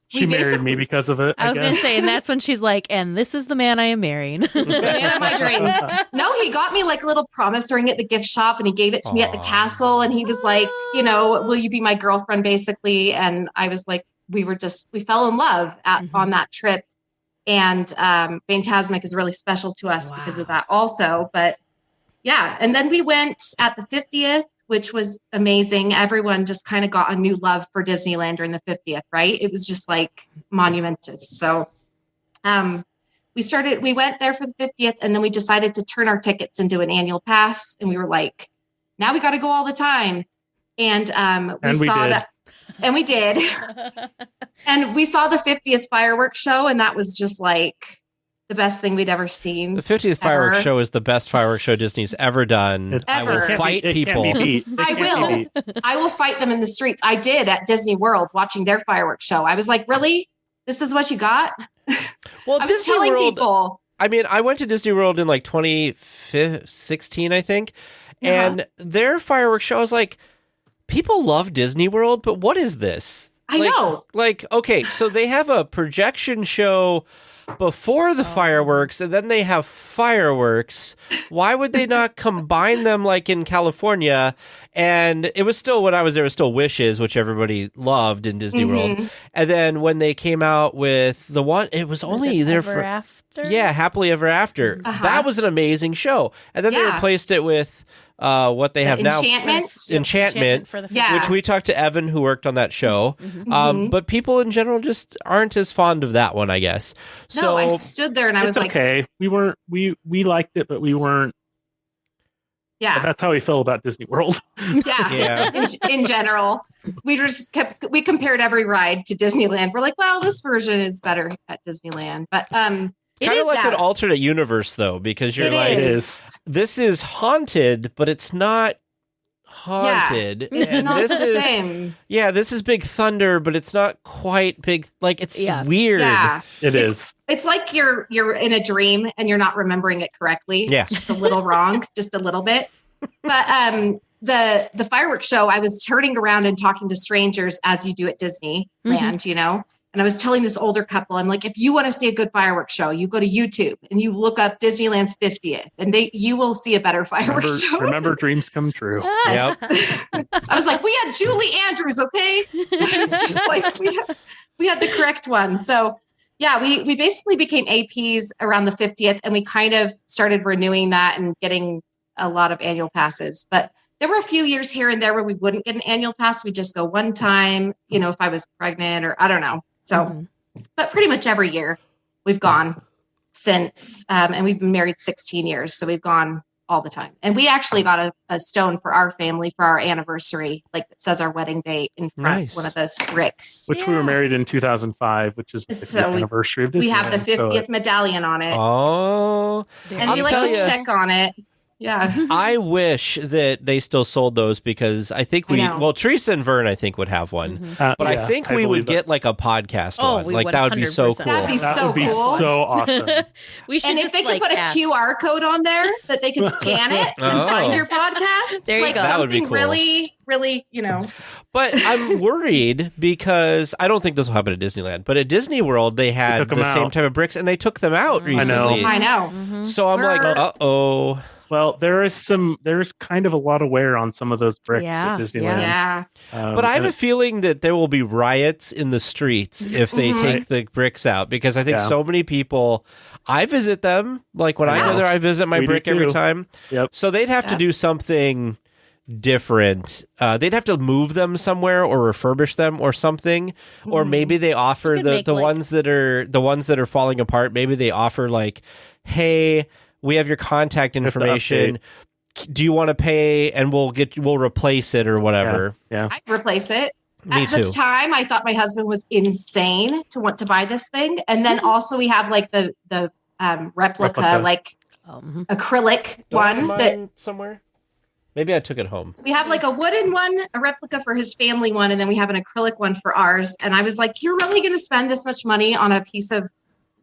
She married me because of it. I was going to say, and that's when she's like, "And this is the man I am marrying." This is the man of my dreams. No, he got me a little promise ring at the gift shop, and he gave it to me at the castle. And he was like, "Will you be my girlfriend?" Basically. And I was like, we fell in love on that trip. And Fantasmic is really special to us because of that also. But yeah, and then we went at the 50th. Which was amazing. Everyone just kind of got a new love for Disneyland during the 50th, right? It was just monumentous. So we went there for the 50th, and then we decided to turn our tickets into an annual pass. And we were like, now we got to go all the time. And we saw that. And we did. And we saw the 50th fireworks show, and that was just the best thing we'd ever seen. The 50th fireworks show is the best fireworks show Disney's ever done. I will fight people. I will fight them in the streets. I did at Disney World watching their fireworks show. I was like, really? This is what you got? Well, I was telling people. I mean, I went to Disney World in 2016, I think. And their fireworks show, I was like, people love Disney World, but what is this? I know. Okay, so they have a projection show before the fireworks, and then they have fireworks. Why would they not combine them in California? And it was still, when I was there, it was still Wishes, which everybody loved in Disney World. And then when they came out with the one, it was only there for After? Yeah, Happily Ever After. That was an amazing show. And then they replaced it with what they have now. Enchantment for the which we talked to Evan, who worked on that show. But people in general just aren't as fond of that one, I guess. No, I stood there and I was like, okay. We liked it, but we weren't. Yeah, that's how we feel about Disney World. Yeah. In general, we compared every ride to Disneyland. We're like, well, this version is better at Disneyland, but kind of like an alternate universe, though, because you're like, this is haunted, but it's not haunted. Yeah, it's not the same. Yeah, this is Big Thunder, but it's not quite big. Like, it's weird. Yeah, it is. It's like you're in a dream and you're not remembering it correctly. Yeah. It's just a little wrong, just a little bit. But the fireworks show, I was turning around and talking to strangers as you do at Disneyland, you know. And I was telling this older couple, I'm like, if you want to see a good fireworks show, you go to YouTube and you look up Disneyland's 50th, and you will see see fireworks show. Remember, dreams come true. Yes. Yep. I was like, we had Julie Andrews, okay? It's just like we had the correct one. So yeah, we basically became APs around the 50th, and we kind of started renewing that and getting a lot of annual passes. But there were a few years here and there where we wouldn't get an annual pass. We'd just go one time, you know, if I was pregnant or I don't know. So, but pretty much every year we've gone since, and we've been married 16 years. So we've gone all the time. And we actually got a stone for our family for our anniversary. Like it says our wedding date in front, one of those bricks. Which we were married in 2005, which is the 50th anniversary of Disneyland. We have the 50th medallion on it. Oh. And we like to check on it. Yeah. I wish that they still sold those, because I think Teresa and Vern, I think, would have one. But I think we would get like a podcast one. Like, that would be so cool. That'd be so cool. So awesome. We should and if they could put a QR code on there that they could scan it and find your podcast, there you like go. That would be something cool. really, you know. But I'm worried because I don't think this will happen at Disneyland. But at Disney World, they had the same type of bricks, and they took them out recently. I know. So I'm like, uh-oh. Well, there is kind of a lot of wear on some of those bricks at Disneyland. Yeah. But I have a feeling that there will be riots in the streets if they take the bricks out, because I think so many people, I visit them. Like when I go there, I visit my brick every time. Yep. So they'd have to do something different. They'd have to move them somewhere or refurbish them or something. Or maybe they offer the ones that are falling apart. Maybe they offer like, hey, we have your contact information. Do you want to pay and we'll replace it or whatever? Yeah. I'd replace it. Me At the time, I thought my husband was insane to want to buy this thing. And then also we have like the replica, like acrylic one that somewhere. Maybe I took it home. We have like a wooden one, a replica for his family one, and then we have an acrylic one for ours. And I was like, you're really going to spend this much money on a piece of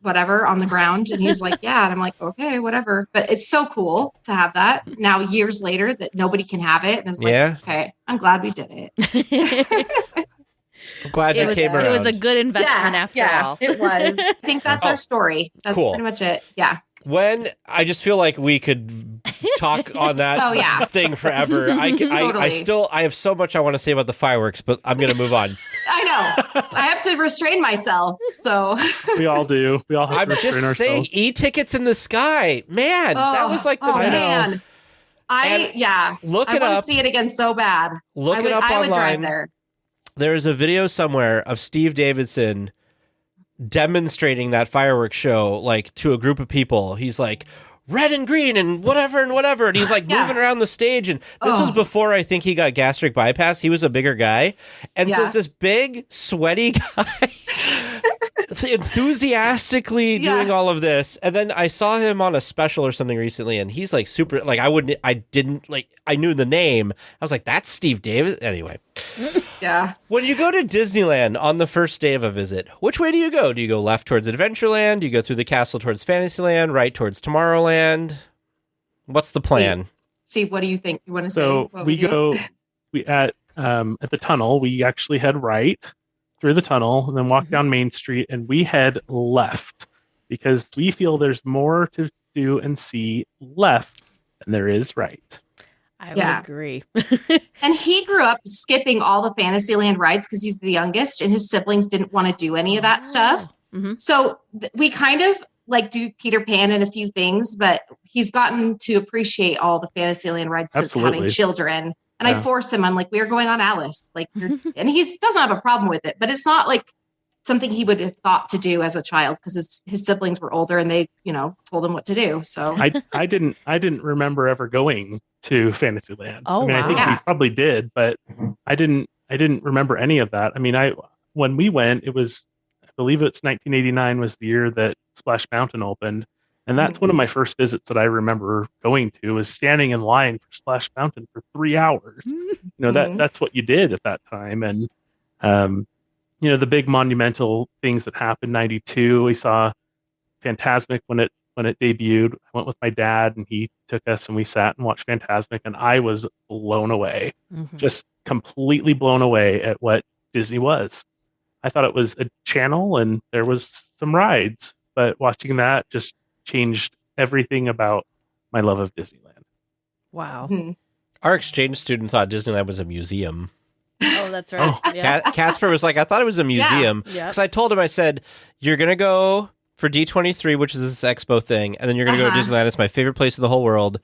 whatever on the ground? And he's like, yeah. And I'm like, okay, whatever. But it's so cool to have that now years later that nobody can have it. And I was like, okay, I'm glad we did it. I'm glad you came around. It was a good investment after all. It was. I think that's our story. That's pretty much it. Yeah. When I just feel like we could talk on that thing forever. I have so much I want to say about the fireworks, but I'm going to move on. I know. I have to restrain myself. So we all do. We all have to restrain ourselves. I'm just saying, e-tickets in the sky, man. That was like the man. Look I want to see it again so bad. Look it up online. I would drive there. There is a video somewhere of Steve Davidson demonstrating that fireworks show like to a group of people. He's like, red and green and whatever, and he's like moving around the stage. And this was before I think he got gastric bypass. He was a bigger guy, and so it's this big sweaty guy enthusiastically doing all of this. And then I saw him on a special or something recently, and he's like super, like I knew the name. I was like, that's Steve Davis. Anyway. Yeah. When you go to Disneyland on the first day of a visit, which way do you go? Do you go left towards Adventureland? Do you go through the castle towards Fantasyland? Right towards Tomorrowland? What's the plan? Steve, what do you think? You want to say? So we at the tunnel, we actually head right through the tunnel and then walk down Main Street, and we head left because we feel there's more to do and see left than there is right. I would agree. And he grew up skipping all the Fantasyland rides because he's the youngest and his siblings didn't want to do any of that stuff. Mm-hmm. So we kind of like do Peter Pan and a few things, but he's gotten to appreciate all the Fantasyland rides since having children. And I force him. I'm like, we are going on Alice. Like, and he doesn't have a problem with it, but it's not like something he would have thought to do as a child because his siblings were older and they, told him what to do. So I didn't remember ever going to Fantasyland. Oh, I think we probably did, but I didn't remember any of that. I mean, when we went, I believe it's 1989 was the year that Splash Mountain opened. And that's one of my first visits that I remember going to, was standing in line for Splash Mountain for 3 hours. That's what you did at that time. And, the big monumental things that happened, 92, we saw Fantasmic when it debuted. I went with my dad and he took us and we sat and watched Fantasmic, and I was blown away, just completely blown away at what Disney was. I thought it was a channel and there was some rides, but watching that just changed everything about my love of Disneyland. Wow. Our exchange student thought Disneyland was a museum. Oh, that's right. Yeah. Casper was like, I thought it was a museum. Because I told him, I said, you're going to go for D23, which is this expo thing, and then you're going to go to Disneyland. It's my favorite place in the whole world.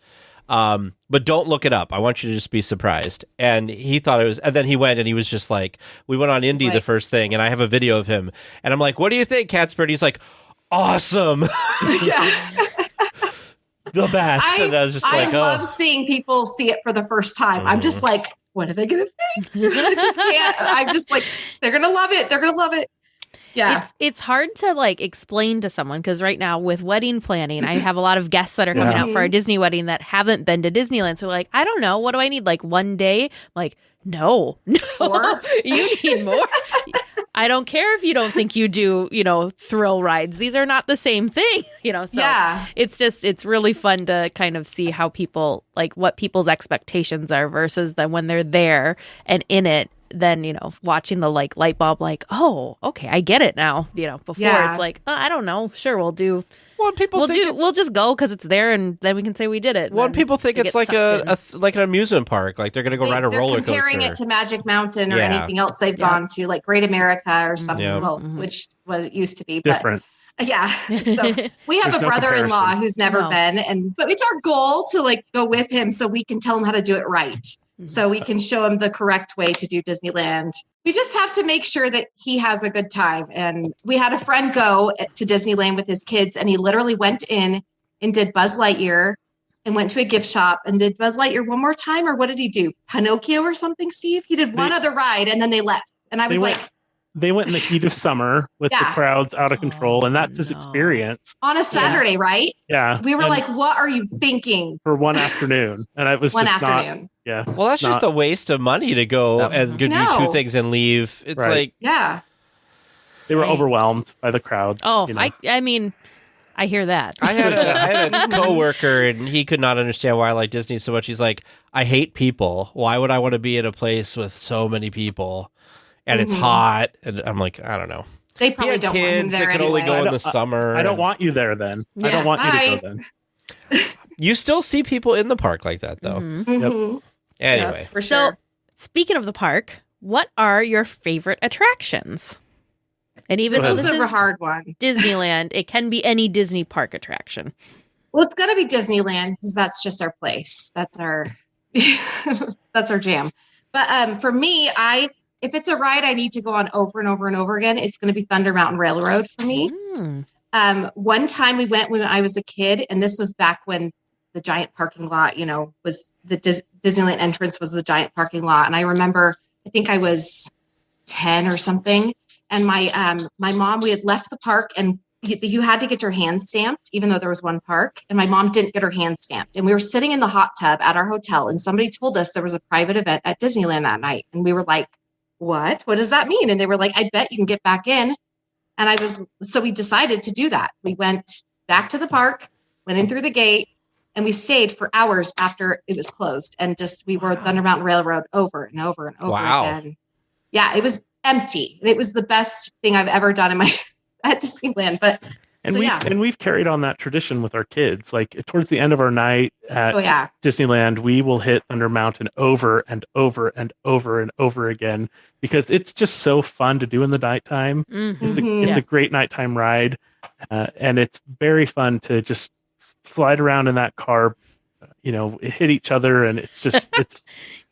But don't look it up. I want you to just be surprised. And he thought it was, and then he went and he was just like, we went on Indy the first thing, and I have a video of him. And I'm like, what do you think, Casper? And he's like, awesome. The best. And I was just like, I love seeing people see it for the first time. I'm just like, what are they going to think? I just can't. I'm just like, they're going to love it. They're going to love it. Yeah. It's hard to like explain to someone, because right now with wedding planning, I have a lot of guests that are coming out for our Disney wedding that haven't been to Disneyland. So like, I don't know, what do I need? Like one day? I'm like, no, you need more. I don't care if you don't think you do, thrill rides. These are not the same thing, so it's really fun to kind of see how people, like what people's expectations are versus then when they're there and in it, then, watching the like light bulb, like, oh, okay, I get it now. Before it's like, oh, I don't know. Sure, we'll do. Well, we'll just go because it's there, and then we can say we did it. Well, people think it's like like an amusement park, like they're going to go ride a roller coaster. They're comparing it to Magic Mountain or anything else they've gone to, like Great America or something. Which used to be different. But yeah, so we have a brother-in-law who's never been, and so it's our goal to like go with him so we can tell him how to do it right. So we can show him the correct way to do Disneyland. We just have to make sure that he has a good time. And we had a friend go to Disneyland with his kids, and he literally went in and did Buzz Lightyear and went to a gift shop and did Buzz Lightyear one more time. Or what did he do? Pinocchio or something, Steve? He did one other ride and then they left. And I was like... They went in the heat of summer with the crowds out of control, and that's his experience. On a Saturday, right? Yeah. We were like, what are you thinking? For one afternoon. And it was one just afternoon. Well, that's just a waste of money to go and do two things and leave. It's like... Yeah. They were overwhelmed by the crowd. Oh, I mean... I hear that. I had a coworker, and he could not understand why I like Disney so much. He's like, I hate people. Why would I want to be in a place with so many people? And it's hot. And I'm like, I don't know. They probably don't want him there could anyway. only go in the summer. I don't want you there then. I don't want you to go then. You still see people in the park like that, though. Yep. Anyway. For sure. So, speaking of the park, what are your favorite attractions? And even this though is a hard one. Disneyland, it can be any Disney park attraction. Well, it's got to be Disneyland because that's just our place. That's our that's our jam. But for me, if it's a ride I need to go on over and over and over again, it's going to be Thunder Mountain Railroad for me. One time we went when I was a kid, and this was back when the giant parking lot, was the Disneyland entrance was the giant parking lot. And I remember, I think I was 10 or something. And my mom, we had left the park, and you had to get your hand stamped, even though there was one park. And my mom didn't get her hand stamped. And we were sitting in the hot tub at our hotel, and somebody told us there was a private event at Disneyland that night. And we were like, what does that mean? And they were like, I bet you can get back in. And so we decided to do that. We went back to the park, went in through the gate, and we stayed for hours after it was closed. And we rode Thunder Mountain Railroad over and over and over again. Yeah, it was empty. It was the best thing I've ever done at Disneyland. But And we've carried on that tradition with our kids. Like towards the end of our night at Disneyland, we will hit Thunder Mountain over and over and over and over again because it's just so fun to do in the nighttime. It's a great nighttime ride, and it's very fun to just slide around in that car, hit each other, and it's just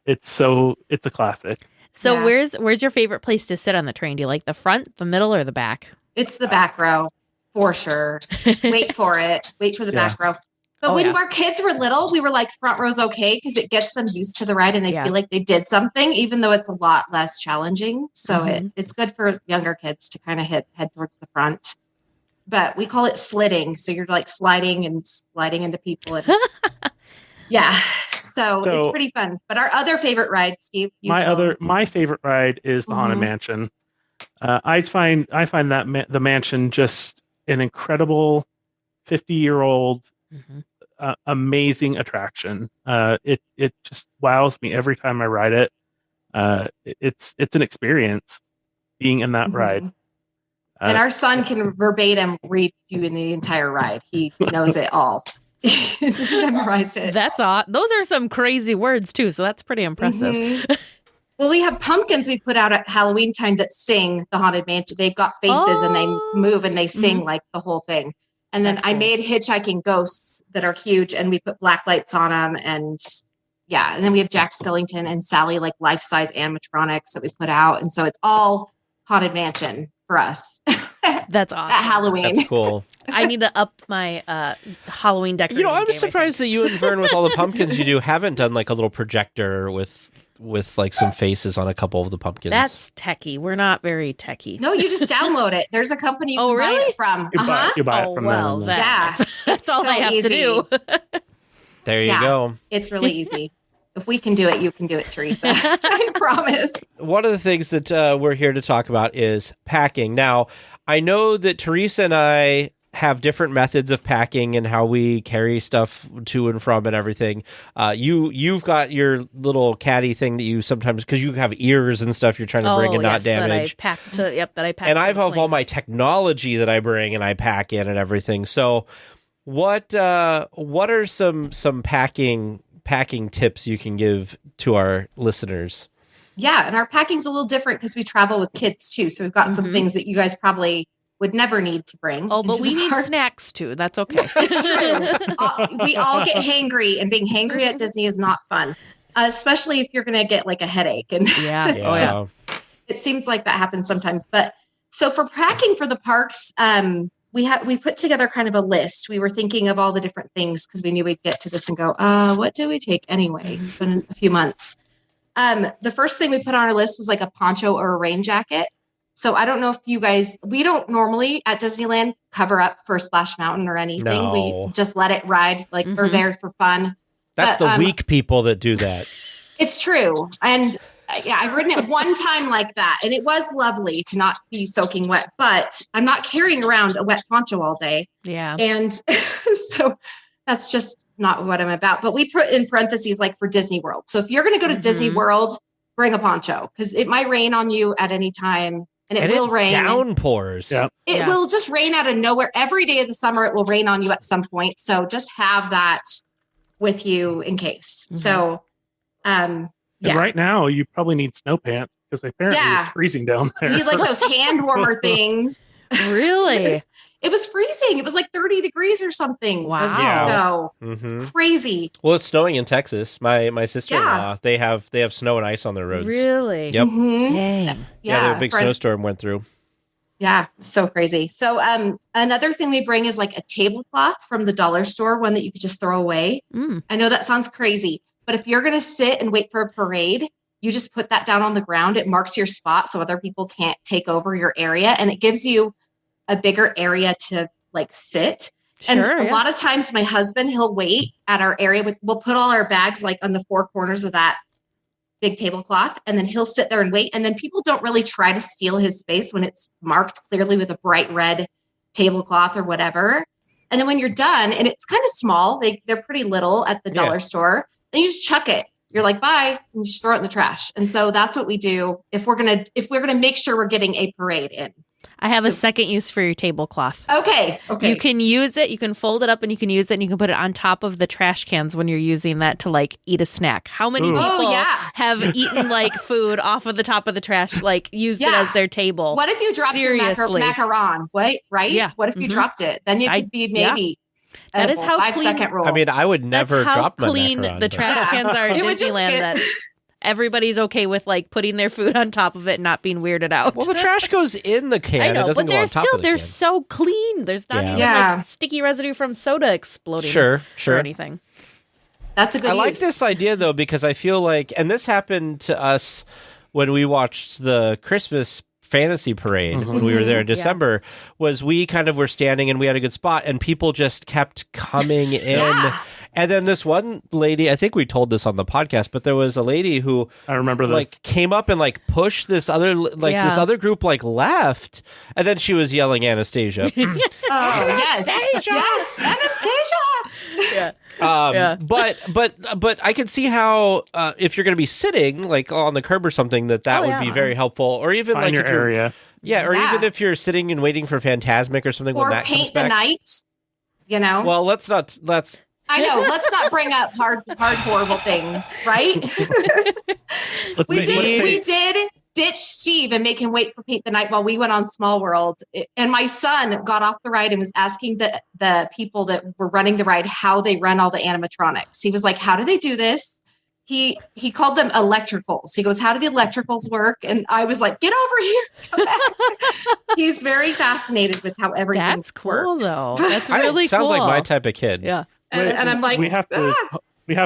it's a classic. So where's your favorite place to sit on the train? Do you like the front, the middle, or the back? It's the back row for sure. Wait for it. Wait for the back row. But when our kids were little, we were like, front row's okay because it gets them used to the ride and they feel like they did something, even though it's a lot less challenging. So it's good for younger kids to kind of head towards the front. But we call it slitting. So you're like sliding into people. And So it's pretty fun. But our other favorite ride, Steve. My favorite ride is the Haunted Mansion. I find that the mansion just an incredible 50-year-old amazing attraction. It just wows me every time I ride it. It's an experience being in that ride. And our son can verbatim read you in the entire ride. He knows it all. He's memorized it. That's awesome. Those are some crazy words too, so that's pretty impressive. Well, we have pumpkins we put out at Halloween time that sing the Haunted Mansion. They've got faces and they move and they sing like the whole thing. And then I made hitchhiking ghosts that are huge and we put black lights on them. And and then we have Jack Skellington and Sally, like life-size animatronics that we put out. And so it's all Haunted Mansion for us. That's awesome. At Halloween. That's cool. I need to up my Halloween decorating. I'm surprised that you and Vern, with all the pumpkins you do, haven't done like a little projector with like some faces on a couple of the pumpkins. That's techie. We're not very techie. No, you just download it. There's a company you can buy it from. You buy it from them. That's all I have to do. There you go. It's really easy. If we can do it, you can do it, Teresa. I promise. One of the things that we're here to talk about is packing. Now, I know that Teresa and I have different methods of packing and how we carry stuff to and from and everything. You've got your little caddy thing that you sometimes, because you have ears and stuff you're trying to bring and not damage. That I pack. And I have all my technology that I bring and I pack in and everything. So what are some packing tips you can give to our listeners? Yeah, and our packing's a little different because we travel with kids too. So we've got some things that you guys probably would never need to bring. Oh, but we need snacks too. That's okay. It's true. We all get hangry, and being hangry at Disney is not fun, especially if you're going to get like a headache. And it seems like that happens sometimes. But so for packing for the parks, we put together kind of a list. We were thinking of all the different things because we knew we'd get to this and go, what do we take anyway? It's been a few months. The first thing we put on our list was like a poncho or a rain jacket. So I don't know if you guys, we don't normally at Disneyland cover up for Splash Mountain or anything. No. We just let it ride, like we're there for fun. That's the weak people that do that. It's true. And I've ridden it one time like that. And it was lovely to not be soaking wet, but I'm not carrying around a wet poncho all day. Yeah. And so that's just not what I'm about. But we put in parentheses like for Disney World. So if you're going to go to Disney World, bring a poncho because it might rain on you at any time. And it will rain. Downpours. Yep. It will just rain out of nowhere. Every day of the summer, it will rain on you at some point. So just have that with you in case. So, And right now, you probably need snow pants because apparently it's freezing down there. You need like those hand warmer things. Really? It was freezing. It was like 30 degrees or something. Wow. It's crazy. Well, it's snowing in Texas. My sister-in-law, they have snow and ice on their roads. Really? Yep. Dang. Yeah, the big snowstorm went through. Yeah, so crazy. So another thing we bring is like a tablecloth from the dollar store, one that you could just throw away. I know that sounds crazy, but if you're going to sit and wait for a parade, you just put that down on the ground. It marks your spot so other people can't take over your area, and it gives you a bigger area to like sit. And a lot of times my husband, he'll wait at our area we'll put all our bags like on the four corners of that big tablecloth. And then he'll sit there and wait. And then people don't really try to steal his space when it's marked clearly with a bright red tablecloth or whatever. And then when you're done and it's kind of small, they're pretty little at the dollar store, then you just chuck it. You're like, bye, and you just throw it in the trash. And so that's what we do if we're gonna make sure we're getting a parade in. I have a second use for your tablecloth. Okay. You can use it. You can fold it up and you can use it and you can put it on top of the trash cans when you're using that to like eat a snack. How many people have eaten like food off of the top of the trash, like used it as their table? What if you dropped your macaron? Right? Yeah. What if you dropped it? Then you could be maybe. That is how 5-second rule. I mean, I would never drop my clean macaron, the trash cans are at Disneyland that everybody's okay with like putting their food on top of it and not being weirded out. Well, the trash goes in the can. I know, it doesn't but go on top of the they're can. so clean. There's not even like sticky residue from soda exploding or anything. That's a good use. I like this idea, though, because I feel like, and this happened to us when we watched the Christmas fantasy parade when we were there in December, was we kind of were standing and we had a good spot and people just kept coming in. And then this one lady, I think we told this on the podcast, but there was a lady who I remember like came up and like pushed this other this other group like left, and then she was yelling Anastasia. Yes, Anastasia. But I can see how if you're going to be sitting like on the curb or something, that would be very helpful, or even Find like your if you're area. Even if you're sitting and waiting for Phantasmic or something, or when that paint comes back. the night. You know. Well, let's. I know. Let's not bring up hard, horrible things, right? We did ditch Steve and make him wait for Paint the Night while we went on Small World. And my son got off the ride and was asking the people that were running the ride how they run all the animatronics. He was like, "How do they do this?" He called them electricals. He goes, "How do the electricals work?" And I was like, "Get over here, come back." He's very fascinated with how everything works. That's cool, though. That's really cool. Sounds like my type of kid. Yeah. And I'm like, we have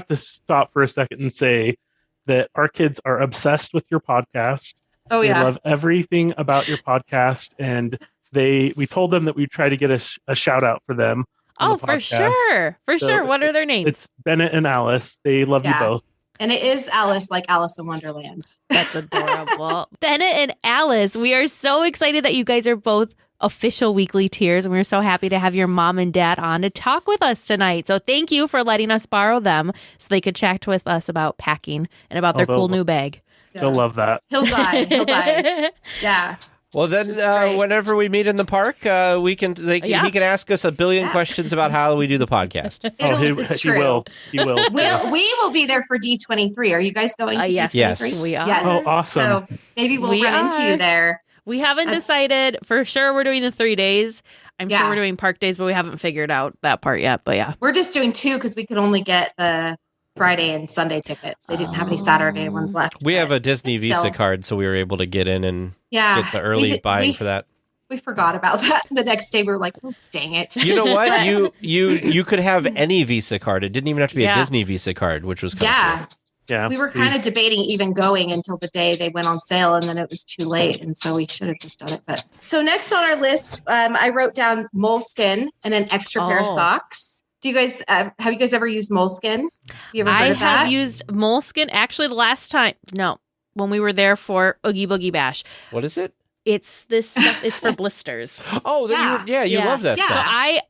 to stop for a second and say that our kids are obsessed with your podcast. Oh they love everything about your podcast, and we told them that we'd try to get a shout out for them. Oh, for sure. What are their names? It's Bennett and Alice. They love you both. And it is Alice, like Alice in Wonderland. That's adorable. Bennett and Alice, we are so excited that you guys are both official weekly tiers, and we're so happy to have your mom and dad on to talk with us tonight. So thank you for letting us borrow them so they could chat with us about packing and about their cool new bag. They'll love that. He'll die. Yeah. Well, then, whenever we meet in the park, he can ask us a billion questions about how we do the podcast. He will. We will be there for D23. Are you guys going to D23? Yes, we are. Yes. Oh, awesome. So maybe we'll run into you there. We haven't decided for sure we're doing the 3 days. I'm sure we're doing park days, but we haven't figured out that part yet. But yeah. We're just doing 2 because we could only get the Friday and Sunday tickets. They didn't have any Saturday ones left. We have a Disney Visa card, so we were able to get in and get the early buying for that. We forgot about that. The next day we were like, oh, dang it. You know what? you could have any Visa card. It didn't even have to be a Disney Visa card, which was kind of cool. Yeah. We were kind of debating even going until the day they went on sale, and then it was too late. And so we should have just done it. But so next on our list, I wrote down Moleskin and an extra pair of socks. Do you guys have you guys ever used Moleskin? You ever heard of that? I have used Moleskin actually the last time. No, when we were there for Oogie Boogie Bash. What is it? It's this stuff. It's for blisters. Oh, you love that stuff. So I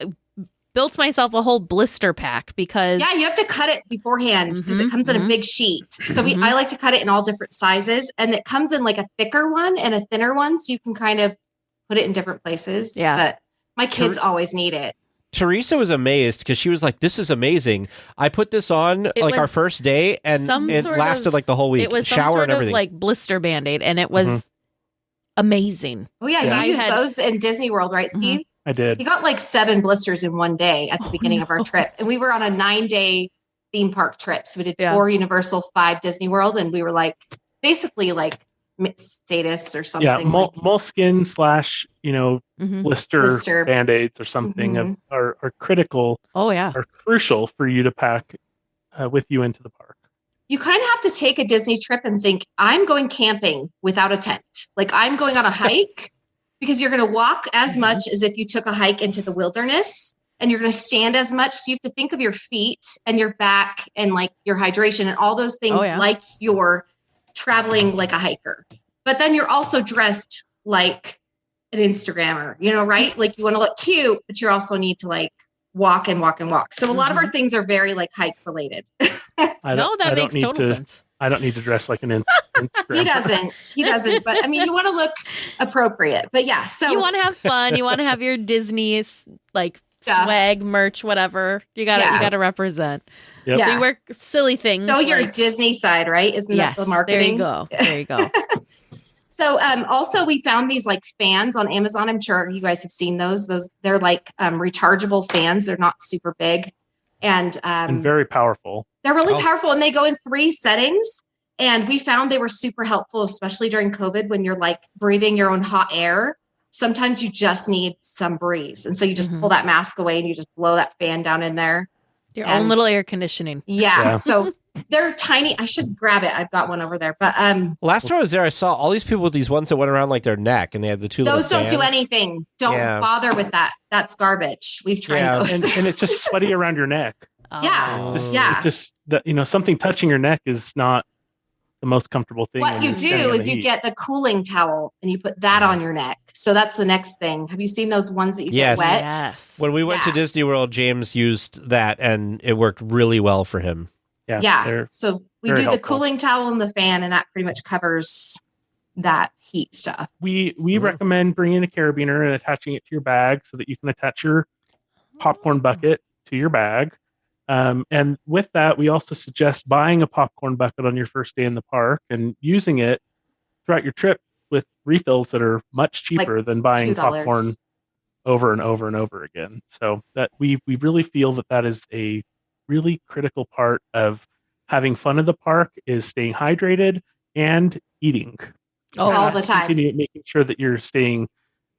built myself a whole blister pack because you have to cut it beforehand because it comes in a big sheet. So I like to cut it in all different sizes, and it comes in like a thicker one and a thinner one, so you can kind of put it in different places. Yeah, but my kids always need it. Teresa was amazed because she was like, "This is amazing." I put this on our first day, and it lasted like the whole week. It was shower some sort and everything. Of like blister Band-Aid, and it was amazing. Oh yeah, you used those in Disney World, right, Steve? I did. He got like 7 blisters in one day at the beginning of our trip, and we were on a 9-day theme park trip. So we did 4 Universal, 5 Disney World, and we were like basically like status or something. Yeah, Moleskin / blister Band-Aids or something are critical. Oh yeah, are crucial for you to pack with you into the park. You kind of have to take a Disney trip and think, I'm going camping without a tent. Like I'm going on a hike because you're going to walk as much as if you took a hike into the wilderness, and you're going to stand as much. So you have to think of your feet and your back and like your hydration and all those things like you're traveling like a hiker. But then you're also dressed like an Instagrammer, right? Like you want to look cute, but you also need to like walk and walk and walk. So a lot of our things are very like hike related. That makes total sense. I don't need to dress like an Instagram. He doesn't. But I mean, you want to look appropriate. But yeah, so You want to have fun. You want to have your Disney like swag, merch, whatever. You got to represent. Yep. Yeah. So you wear silly things. Show your Disney side, right? Isn't that the marketing? There you go. So also we found these like fans on Amazon. I'm sure you guys have seen those. They're like rechargeable fans. They're not super big and very powerful. They're really powerful, and they go in 3 settings. And we found they were super helpful, especially during COVID when you're like breathing your own hot air. Sometimes you just need some breeze. And so you just pull that mask away and you just blow that fan down in there. Your own little air conditioning. Yeah. So they're tiny. I should grab it. I've got one over there. But last time I was there, I saw all these people with these ones that went around like their neck, and they had the 2 those little don't do fans. anything. Don't bother with that. That's garbage. We've tried those. And it's just sweaty around your neck. Just something touching your neck is not the most comfortable thing. What you do is you get the cooling towel and you put that on your neck. So that's the next thing. Have you seen those ones that you get wet? Yes. When we went to Disney World, James used that, and it worked really well for him. Yeah. So we do helpful. the cooling towel and the fan, and that pretty much covers that heat stuff. We recommend bringing a carabiner and attaching it to your bag so that you can attach your popcorn bucket to your bag. And with that, we also suggest buying a popcorn bucket on your first day in the park and using it throughout your trip with refills that are much cheaper than buying $2. popcorn over and over and over again. So that we really feel that is a really critical part of having fun in the park is staying hydrated and eating. All the time. Making sure that you're staying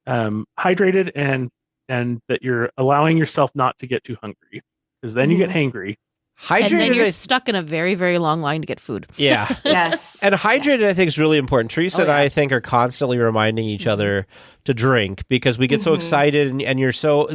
hydrated and that you're allowing yourself not to get too hungry. Because then you get hangry. And then you're stuck in a very, very long line to get food. Yeah. Yes. And hydrated, I think, is really important. Teresa and I think, are constantly reminding each other to drink because we get so excited and you're so...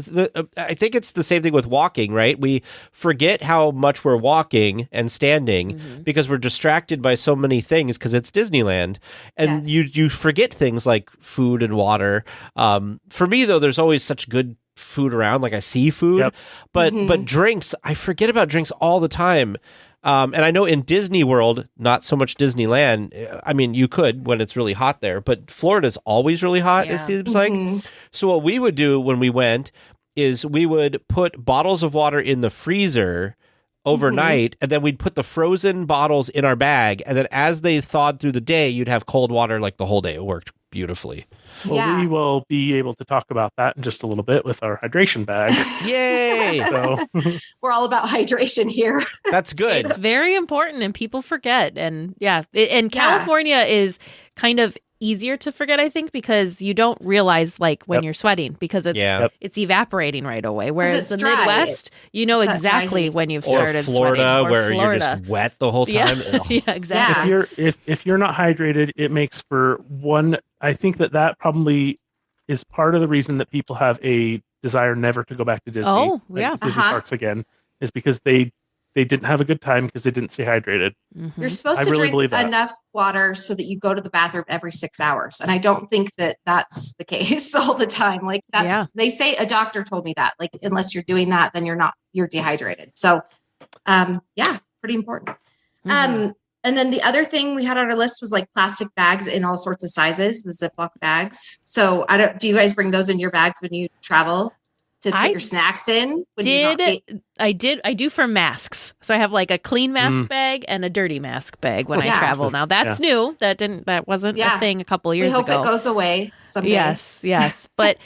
I think it's the same thing with walking, right? We forget how much we're walking and standing because we're distracted by so many things because it's Disneyland. And you forget things like food and water. For me, though, there's always such good food around, like I see food, but drinks, I forget about drinks all the time. And I know in Disney World, not so much Disneyland. I mean, you could when it's really hot there, but Florida's always really hot, it seems like. So what we would do when we went is we would put bottles of water in the freezer overnight, and then we'd put the frozen bottles in our bag, and then as they thawed through the day, you'd have cold water like the whole day. It worked beautifully. Well, we will be able to talk about that in just a little bit with our hydration bag. Yay! So we're all about hydration here. That's good. It's very important, and people forget. And California is kind of easier to forget, I think, because you don't realize like when you're sweating because it's evaporating right away. Whereas the dry. Midwest, you know exactly when you've started Florida, sweating. Where you're just wet the whole time. Yeah, exactly. If you're not hydrated, it makes for one. I think that probably is part of the reason that people have a desire never to go back to Disney. Disney parks again is because they didn't have a good time because they didn't stay hydrated. You're supposed to drink enough water so that you go to the bathroom every 6 hours. And I don't think that that's the case all the time. Like they say, a doctor told me that, like, unless you're doing that, then you're dehydrated. So, pretty important. And then the other thing we had on our list was like plastic bags in all sorts of sizes, the Ziploc bags. So do you guys bring those in your bags when you travel? To put your snacks in? I do for masks. So I have like a clean mask bag and a dirty mask bag when I travel. Now that's new. That wasn't a thing a couple years ago. We hope it goes away someday. Yes. But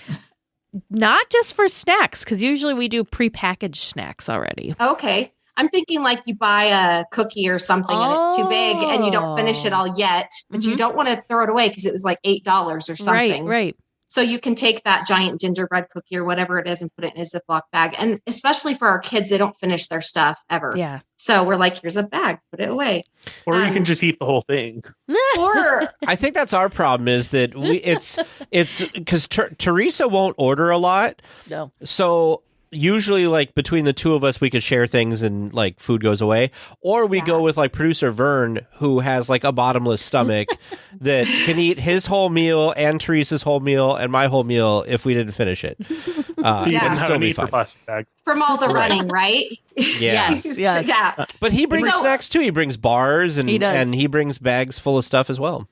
not just for snacks, because usually we do prepackaged snacks already. Okay. I'm thinking like you buy a cookie or something and it's too big and you don't finish it all yet, but you don't want to throw it away because it was like $8 or something. Right. So you can take that giant gingerbread cookie or whatever it is and put it in a Ziploc bag. And especially for our kids, they don't finish their stuff ever. Yeah. So we're like, here's a bag, put it away. Or you can just eat the whole thing. Or I think that's our problem is that it's because Teresa won't order a lot. No. So usually like between the two of us, we could share things and like food goes away, or we go with like producer Vern, who has like a bottomless stomach that can eat his whole meal and Teresa's whole meal and my whole meal if we didn't finish it. You Yeah. wouldn't still have a be need for fine. plastic bags. From all the running, right? Yeah. Yes, yes. Yeah. But he brings So- snacks too. He brings bars and He does. and he brings bags full of stuff as well.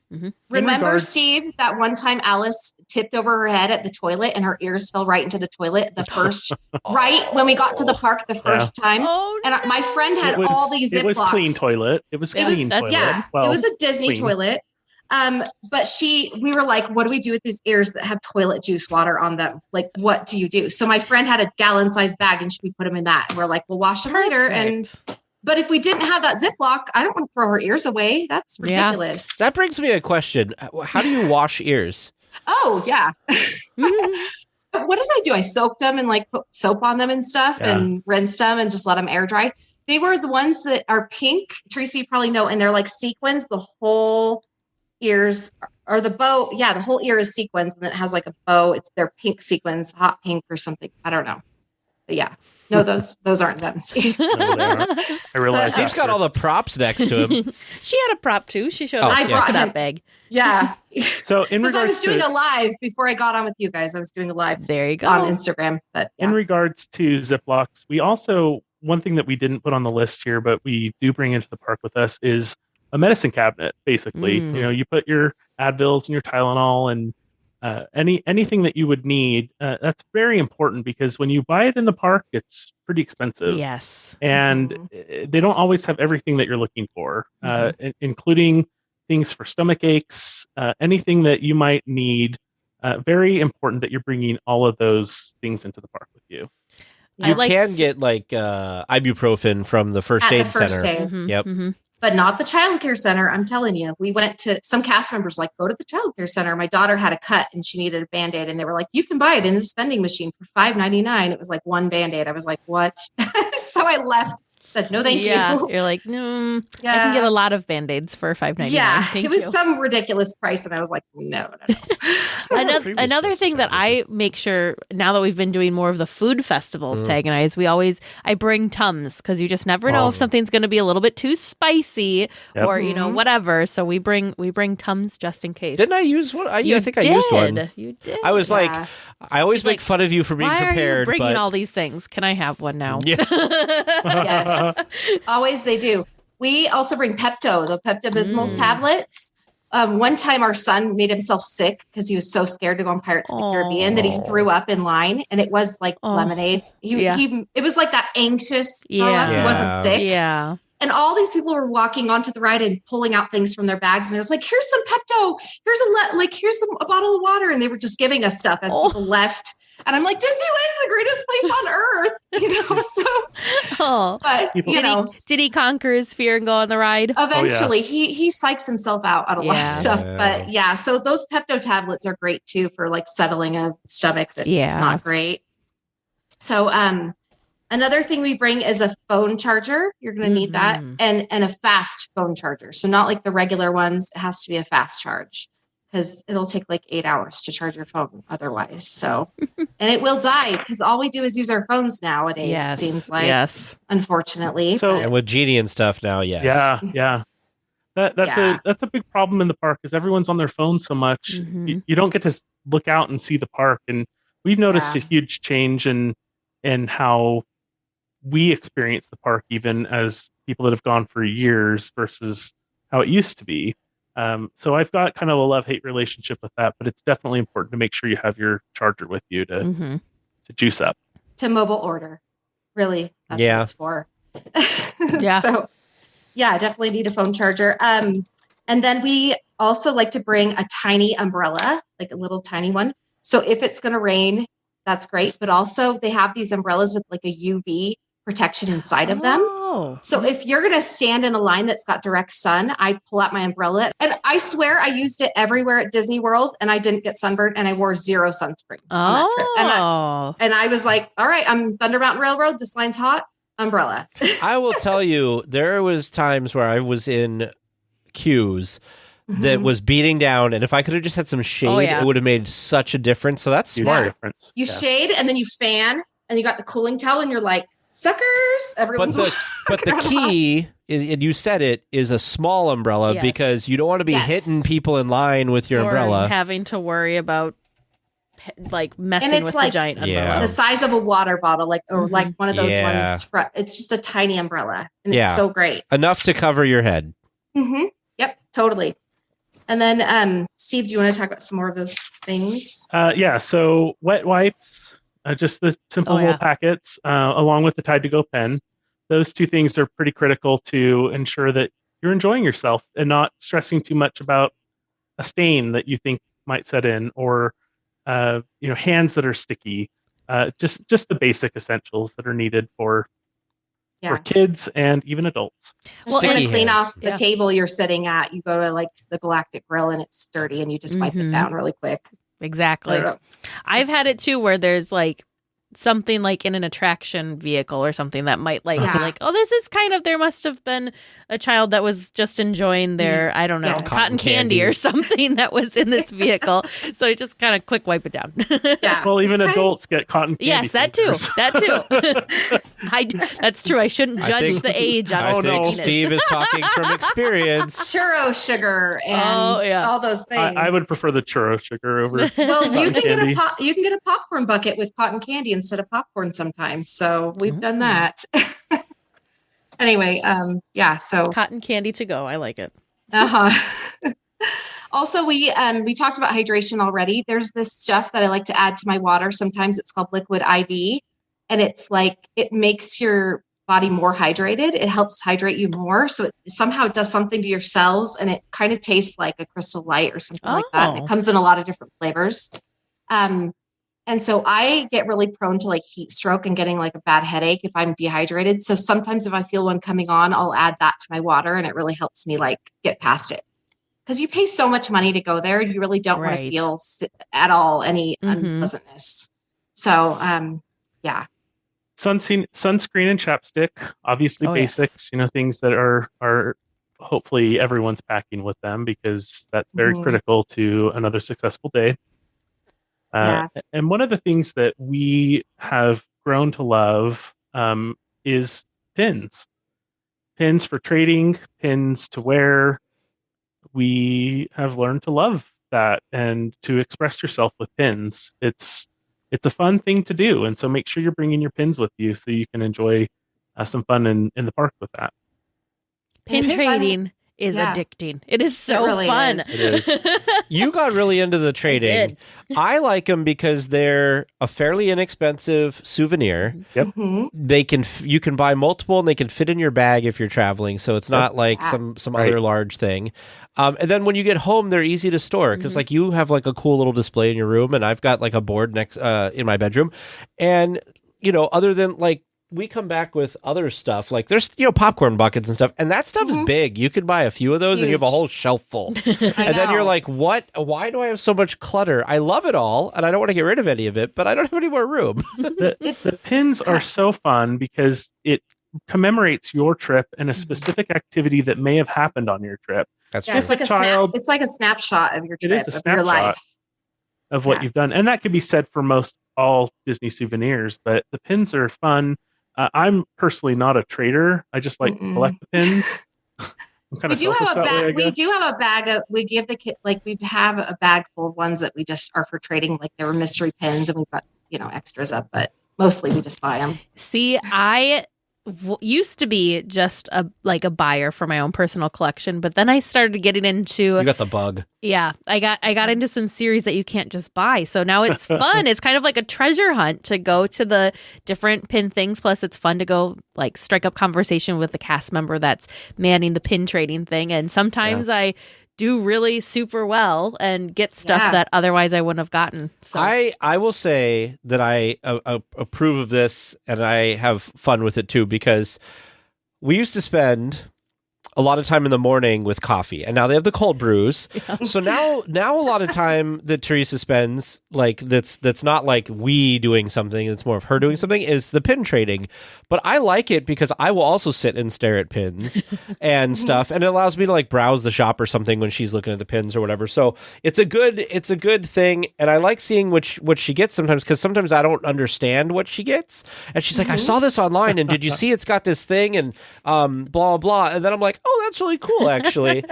Remember, regards- Steve, that one time Alice tipped over her head at the toilet and her ears fell right into the toilet the first, right when we got to the park the first time. Oh, And my friend had all these It was Ziplocs. clean toilet. It was It was- clean that's- toilet. Yeah, Well, it was a Disney clean. toilet. But we were like, what do we do with these ears that have toilet juice water on them? Like, what do you do? So my friend had a gallon-sized bag and we put them in that. And we're like, we'll wash them later. But if we didn't have that Ziploc, I don't want to throw her ears away. That's Yeah. ridiculous. That brings me a question. How do you wash ears? Oh, yeah. What did I do? I soaked them and like put soap on them and stuff and rinsed them and just let them air dry. They were the ones that are pink. Tracy, you probably know, and they're like sequins. The whole ears or the bow. Yeah, the whole ear is sequins and then it has like a bow. They're pink sequins, hot pink or something. I don't know. But yeah. No, those aren't them. Steve. No, they aren't. I realized Steve's got all the props next to him. She had a prop too. She showed Oh, us I a brought crocodile him. bag. Yeah. So in Because I regards was doing to a live before I got on with you guys. I was doing a live There you go. on Instagram. But in yeah. regards to Ziplocs, we also one thing that we didn't put on the list here, but we do bring into the park with us is a medicine cabinet. Basically, Mm. you know, you put your Advils and your Tylenol and anything that you would need. That's very important because when you buy it in the park, it's pretty expensive. Yes. And they don't always have everything that you're looking for, including things for stomach aches, anything that you might need. Very important that you're bringing all of those things into the park with you. You like can get like ibuprofen from the first At aid the first center. aid. Yep. Mm-hmm. But not the child care center. I'm telling you, we went to some cast members like, go to the child care center. My daughter had a cut and she needed a Band-Aid and they were like, you can buy it in the vending machine for $5.99. It was like one Band-Aid. I was like, what? So I left, said, no, thank Yeah. you. You're like, no, I Yeah. can get a lot of Band-Aids for $5.99. Yeah, Thank it was you. some ridiculous price. And I was like, no. Another thing that I make sure now that we've been doing more of the food festivals, Tag and I, is I bring Tums because you just never know if something's going to be a little bit too spicy or whatever. So we bring Tums just in case. Didn't I use one? I think I did. used one. You did. I was Yeah. like, I always make fun of you for being why prepared. are you bringing but all these things? Can I have one now? yeah. Yes, always they do. We also bring the Pepto-Bismol tablets. One time our son made himself sick because he was so scared to go on Pirates of the Caribbean that he threw up in line and it was like lemonade. It was like that anxious throw up. He wasn't sick. Yeah. And all these people were walking onto the ride and pulling out things from their bags. And it was like, here's some Pepto, here's a bottle of water. And they were just giving us stuff as people left. And I'm like, Disneyland's the greatest place on earth, So, but did he conquer his fear and go on the ride? eventually he psychs himself out a lot of stuff. But yeah, so those Pepto tablets are great too for like settling a stomach that's not great. So, another thing we bring is a phone charger. You're going to need that and a fast phone charger. So not like the regular ones. It has to be a fast charge because it'll take like 8 hours to charge your phone otherwise. So, and it will die because all we do is use our phones nowadays. It seems like, unfortunately. So, and with Genie and stuff now, yes. Yeah. That's a big problem in the park because everyone's on their phone so much. You don't get to look out and see the park. And we've noticed a huge change in how we experience the park, even as people that have gone for years versus how it used to be. So I've got kind of a love-hate relationship with that, but it's definitely important to make sure you have your charger with you to juice up. To mobile order. Really, that's what it's for. So, yeah, definitely need a phone charger. And then we also like to bring a tiny umbrella, like a little tiny one. So if it's going to rain, that's great. But also they have these umbrellas with like a UV protection inside of them. So if you're going to stand in a line that's got direct sun, I pull out my umbrella. And I swear I used it everywhere at Disney World and I didn't get sunburned and I wore zero sunscreen on that trip. And I was like, all right, I'm Thunder Mountain Railroad. This line's hot. Umbrella. I will tell you, there was times where I was in queues that was beating down, and if I could have just had some shade, it would have made such a difference. So that's smart. You shade and then you fan and you got the cooling towel and you're like, suckers. Everyone's but the key is, and you said it, is a small umbrella because you don't want to be hitting people in line with your umbrella. Having to worry about like And messing it's with like- the giant Yeah. umbrella. The size of a water bottle, like or like one of those Yeah. ones. It's just a tiny umbrella, and Yeah. it's so great. Enough to cover your head. Yep, totally. And then, Steve, do you want to talk about some more of those things? So wet wipes, just the simple Oh, yeah. little packets, along with the Tide to Go pen. Those two things are pretty critical to ensure that you're enjoying yourself and not stressing too much about a stain that you think might set in, or hands that are sticky. Just the basic essentials that are needed for kids and even adults. Well, Just want Sticky to clean hands. off the table you're sitting at. You go to like the Galactic Grill and it's dirty, and you just wipe it down really quick. Exactly. I've had it too, where there's like something like in an attraction vehicle or something that might like be like, oh, this is kind of, there must have been a child that was just enjoying their, I don't know, Yes. cotton candy or something that was in this vehicle. So you just kind of quick wipe it down. Yeah. Well, even It's adults get cotton candy. Yes, that too. fingers. That too. That's true. I shouldn't I judge think- the age on I a think penis. Steve is talking from experience. Churro sugar and Oh, yeah. all those things. I would prefer the churro sugar over. Well, you cotton can candy. get a popcorn bucket with cotton candy instead of popcorn sometimes. So we've done that. Anyway, so Cotton candy to go. I like it. Also, we talked about hydration already. There's this stuff that I like to add to my water. Sometimes it's called liquid IV, and it's like it makes your body more hydrated. It helps hydrate you more. So it somehow does something to your cells, and it kind of tastes like a Crystal Light or something like that. And Oh. it comes in a lot of different flavors. And so I get really prone to like heat stroke and getting like a bad headache if I'm dehydrated. So sometimes if I feel one coming on, I'll add that to my water, and it really helps me like get past it. Because you pay so much money to go there, you really don't want to Right. feel at all any Mhm. unpleasantness. So, Sunscreen and chapstick, obviously Oh, yes. basics. Things that are hopefully everyone's packing with them, because that's very Mhm. critical to another successful day. And one of the things that we have grown to love is pins. Pins for trading, pins to wear. We have learned to love that and to express yourself with pins. It's a fun thing to do, and so make sure you're bringing your pins with you so you can enjoy some fun in the park with that. Pin It's fun. trading is Yeah. addicting. It is so really fun. is. It is. You got really into the trading. I like them because they're a fairly inexpensive souvenir. Mhm. You can buy multiple, and they can fit in your bag if you're traveling. So it's not like Yeah. some Right. other large thing. And then when you get home, they're easy to store because like you have like a cool little display in your room, and I've got like a board next in my bedroom. And other than like, we come back with other stuff like there's popcorn buckets and stuff, and that stuff is big. You could buy a few of those and you have a huge. whole shelf full. I And then you're know. like, what? Why do I have so much clutter? I love it all, and I don't want to get rid of any of it, but I don't have any more room. The pins are so fun because it commemorates your trip and a specific activity that may have happened on your trip. That's Yeah, true. it's like Child- it's like a snapshot of your It is trip, a of your snapshot. life. Of what Yeah. you've done. And that could be said for most all Disney souvenirs, but the pins are fun. I'm personally not a trader. I just like to Mm-mm. collect the pins. I'm kind We of do selfish have a that way, I bag. We guess. do have a bag of. We give the kid we have a bag full of ones that we just are for trading. Like they were mystery pins, and we've got extras up, but mostly we just buy them. See, I used to be just a buyer for my own personal collection, but then I started getting into You got the bug. I got into some series that you can't just buy. So now it's fun. It's kind of like a treasure hunt to go to the different pin things. Plus it's fun to go like strike up conversation with the cast member that's manning the pin trading thing. And sometimes I do really super well and get stuff Yeah. that otherwise I wouldn't have gotten. So I will say that I approve of this, and I have fun with it too, because we used to spend a lot of time in the morning with coffee, and now they have the cold brews. So now a lot of time that Teresa spends, like that's not like we doing something, it's more of her doing something, is the pin trading. But I like it because I will also sit and stare at pins and stuff, and it allows me to like browse the shop or something when she's looking at the pins or whatever. So it's a good thing, and I like seeing what she gets sometimes, because sometimes I don't understand what she gets, and she's like, I saw this online, and did you see it's got this thing, and blah blah, and then I'm like, oh, that's really cool actually.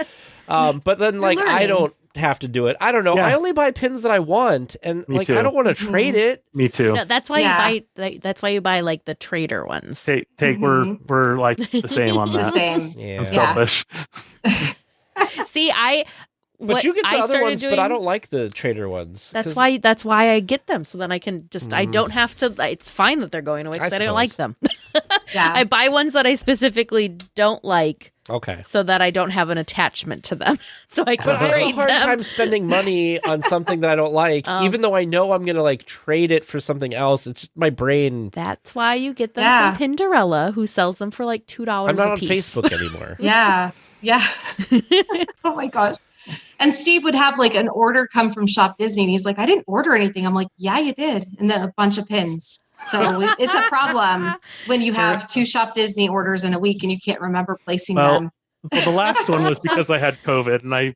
But then like I learning. don't have to do it. I don't know. Yeah. I only buy pins that I want, and Me like too. I don't want to trade it. Me too. No, that's why you buy. That's why you buy like the trader ones. Take we're like the same on The that. same. Yeah. I'm selfish. See, But you get the other ones, doing, but I don't like the trader ones. That's why I get them, so then I can just I don't have to. It's fine that they're going away because I don't like them. Yeah. I buy ones that I specifically don't like. Okay. So that I don't have an attachment to them, so I can But I have a trade hard them. time spending money on something that I don't like, even though I know I'm gonna like trade it for something else. It's just my brain. That's why you get them from Pinderella, who sells them for like $2 I'm not a on piece. Facebook anymore. Yeah. Oh my gosh. And Steve would have like an order come from Shop Disney, and he's like, I didn't order anything. I'm like, yeah, you did. And then a bunch of pins. So it's a problem when you have 2 Shop Disney orders in a week and you can't remember placing them. Well, the last one was because I had COVID, and I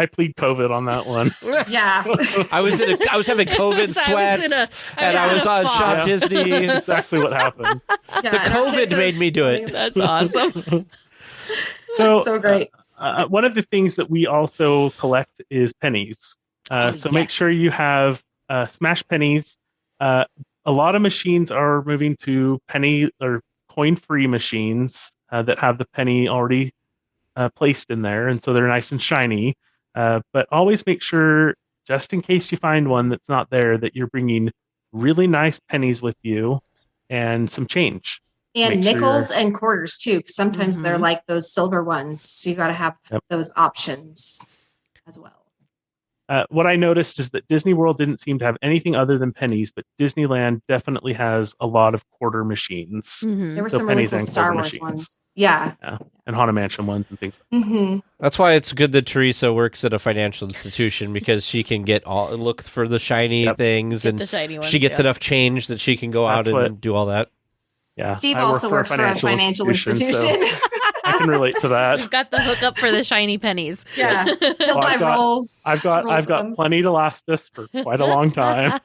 plead COVID on that one. Yeah. I was having COVID sweats, and I was on Shop Disney. Exactly what happened. The COVID made me do it. That's awesome. So great. One of the things that we also collect is pennies. So make sure you have smash pennies. A lot of machines are moving to penny or coin-free machines that have the penny already placed in there, and so they're nice and shiny. But always make sure, just in case you find one that's not there, that you're bringing really nice pennies with you and some change. And nickels and quarters too, because sometimes they're like those silver ones. So you got to have those options as well. What I noticed is that Disney World didn't seem to have anything other than pennies, but Disneyland definitely has a lot of quarter machines. There were some really cool Star Wars ones. Yeah. And Haunted Mansion ones and things. That's why it's good that Teresa works at a financial institution, because she can look for the shiny things, and the shiny ones, she gets enough change that she can go out and do all that. Yeah. Steve also works for a financial institution. So I can relate to that. We've got the hookup for the shiny pennies. Yeah. He'll buy rolls. I've got plenty to last us for quite a long time.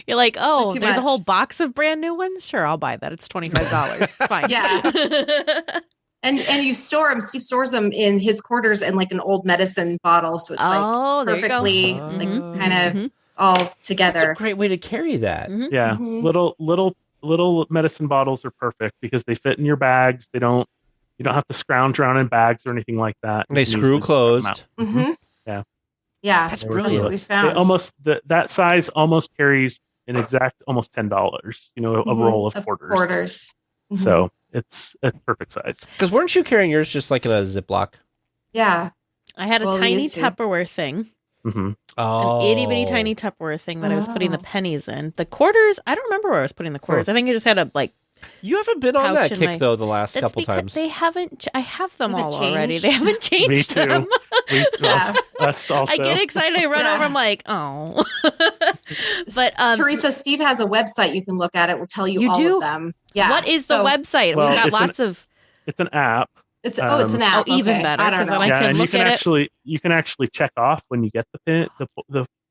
You're like, oh, Too there's a much. whole box of brand new ones? Sure, I'll buy that. It's $25. It's fine. Yeah. And you store them. Steve stores them in his quarters in like an old medicine bottle, so it's like perfectly like it's kind of all together. That's a great way to carry that. Yeah. Little medicine bottles are perfect because they fit in your bags. You don't have to scrounge around in bags or anything like that. They screw closed. Yeah. Yeah, That's brilliant. brilliant. What we found. That size almost carries an exact almost $10. A roll of quarters. So it's a perfect size. Because weren't you carrying yours just like in a Ziploc? Yeah. I had a tiny Tupperware thing. Oh. An itty bitty tiny Tupperware thing that I was putting the pennies in. The quarters, I don't remember where I was putting the quarters. I think I just had a You haven't been on that kick though the last That's couple because times. They haven't. I have them Haven't all already. changed? They haven't changed Me too. them. Us also. I get excited. I run over. I'm like, oh. But Teresa, Steve has a website you can look at. It will tell you You all do? of them. Yeah. What is the website? Well, We've got it's lots of. It's an app. It's an app. Oh, even Okay. better, I don't 'cause know. then I can And look at it. you can actually check off when you get the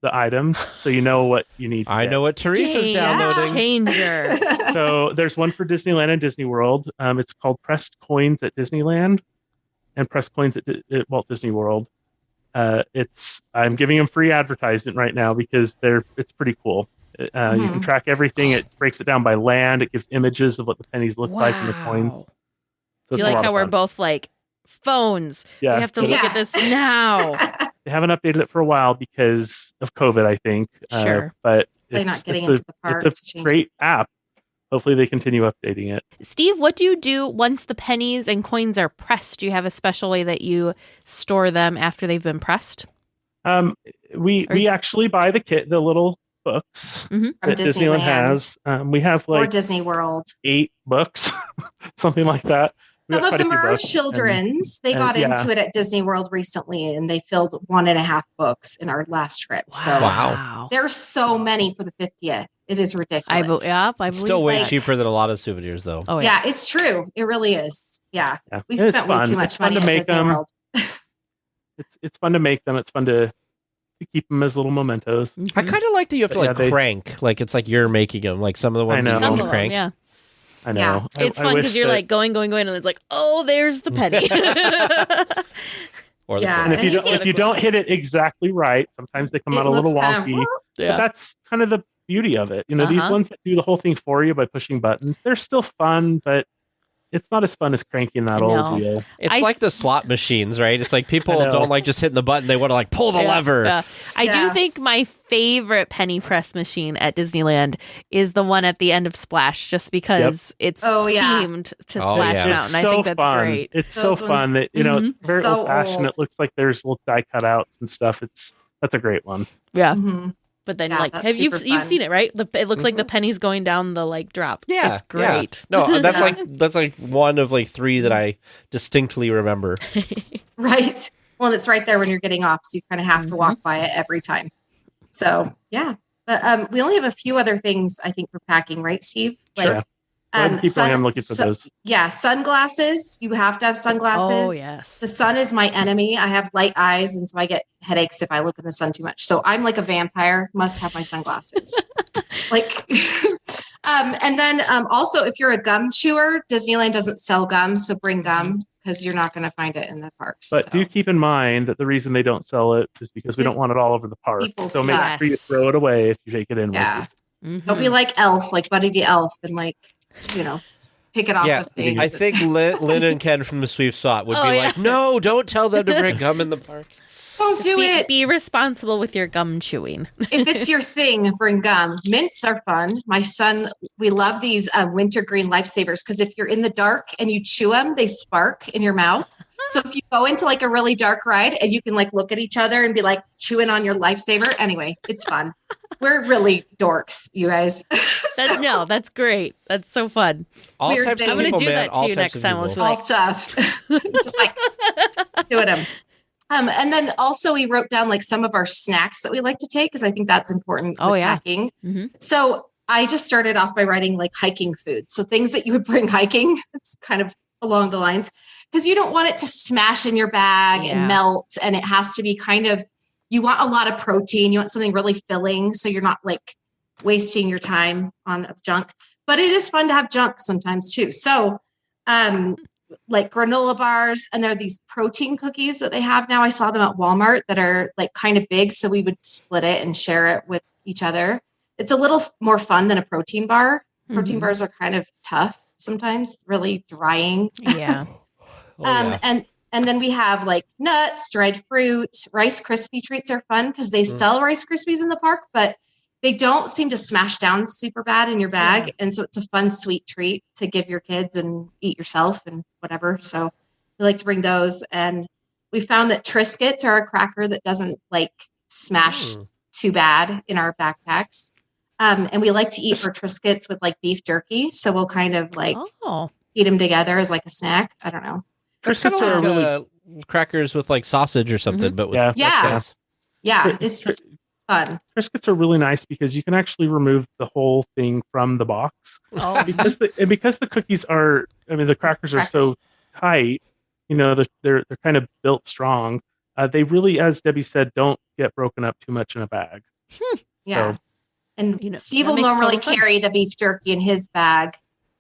items, so you know what you need. I know what Teresa's downloading. Changer. So there's one for Disneyland and Disney World. It's called Pressed Coins at Disneyland and Pressed Coins at Walt Disney World. I'm giving them free advertisement right now because it's pretty cool. You can track everything. It breaks it down by land. It gives images of what the pennies look like and the coins. So Do you like how we're both like phones? Yeah. We have to look at this now. They haven't updated it for a while because of COVID, I think. Sure. But They're not getting into the park. It's a great app. Hopefully they continue updating it. Steve, what do you do once the pennies and coins are pressed? Do you have a special way that you store them after they've been pressed? We actually buy the little books From that Disneyland has. We have or like Disney World. 8 books, something like that. Some of them are children's. They got into it at Disney World recently, and they filled 1.5 books in our last trip. So Wow. there's so many for the 50th. It is ridiculous. I believe Still way like- cheaper than a lot of souvenirs though. Oh Yeah, it's true. It really is. Yeah. We've It's spent way fun. too much It's fun money to at make Disney them. World. It's fun to make them. It's fun to keep them as little mementos. I kind of like that you have to But yeah, crank. Like it's like you're making them. Like some of the ones I you know. have Some to of them, crank. yeah. I know. Yeah. It's fun because you're like going, and it's like, oh, there's the penny. Or the Yeah. And corner. if you don't hit it exactly right, sometimes they come out a little wonky. But that's kind of the beauty of it. These ones that do the whole thing for you by pushing buttons, they're still fun, but it's not as fun as cranking that old wheel. It's like the slot machines, right? It's like people don't like just hitting the button. They want to like pull the lever. Yeah. I do think my favorite penny press machine at Disneyland is the one at the end of Splash, just because it's themed to Splash Mountain. I think that's great. It's so fun that, it's very So old-fashioned. old. It looks like there's little die cutouts and stuff. That's a great one. Yeah. Mm-hmm. But then, that's you've super fun. seen it, right? It looks like the pennies going down the drop. Yeah, it's great. Yeah. No, that's like one of like three that I distinctly remember. Right. Well, it's right there when you're getting off, so you kind of have to walk by it every time. So yeah, but we only have a few other things I think for packing, right, Steve? Sure. Keep going. I'm looking for those. Yeah, sunglasses. You have to have sunglasses. Oh yes. The sun is my enemy. I have light eyes, and so I get headaches if I look in the sun too much. So I'm like a vampire. Must have my sunglasses. And then also, if you're a gum chewer, Disneyland doesn't sell gum, so bring gum because you're not going to find it in the parks. But do keep in mind that the reason they don't sell it is because we don't want it all over the park. So make sure you throw it away if you take it in with you. Mm-hmm. Don't be like Elf, like Buddy the Elf, and pick it off the thing. I think Lynn and Ken from the Sweep Spot would be like, no, don't tell them to bring gum in the park. Don't do it. Be responsible with your gum chewing. If it's your thing, bring gum. Mints are fun. My son, we love these wintergreen lifesavers because if you're in the dark and you chew them, they spark in your mouth. So if you go into like a really dark ride and you can like look at each other and be like chewing on your lifesaver. Anyway, it's fun. We're really dorks, you guys. That's great. That's so fun. All Weird types thing. of I'm going to people, do man. that to All you types next of time. people. We'll be All like, stuff. Just like doing them. And then also we wrote down like some of our snacks that we like to take because I think that's important with packing. Mm-hmm. So I just started off by writing like hiking food. So things that you would bring hiking. It's kind of along the lines because you don't want it to smash in your bag and melt. And it has to be kind of, you want a lot of protein. You want something really filling. So you're not like wasting your time on junk, but it is fun to have junk sometimes too. So, like granola bars, and there are these protein cookies that they have now. I saw them at Walmart that are like kind of big. So we would split it and share it with each other. It's a little more fun than a protein bar. Protein bars are kind of tough sometimes, really drying. Yeah. And then we have like nuts, dried fruit, Rice Krispie treats are fun because they sell Rice Krispies in the park, but they don't seem to smash down super bad in your bag. Yeah. And so it's a fun, sweet treat to give your kids and eat yourself and whatever. So we like to bring those. And we found that Triscuits are a cracker that doesn't like smash too bad in our backpacks. And we like to eat our Triscuits with like beef jerky. So we'll kind of like eat them together as like a snack. I don't know. Triscuits are really crackers with like sausage or something, but with it's fun. Triscuits are really nice because you can actually remove the whole thing from the box. Because the cookies are, the crackers are so tight, they're kind of built strong. They really, as Debbie said, don't get broken up too much in a bag. Yeah. So, and Steve will normally carry the beef jerky in his bag.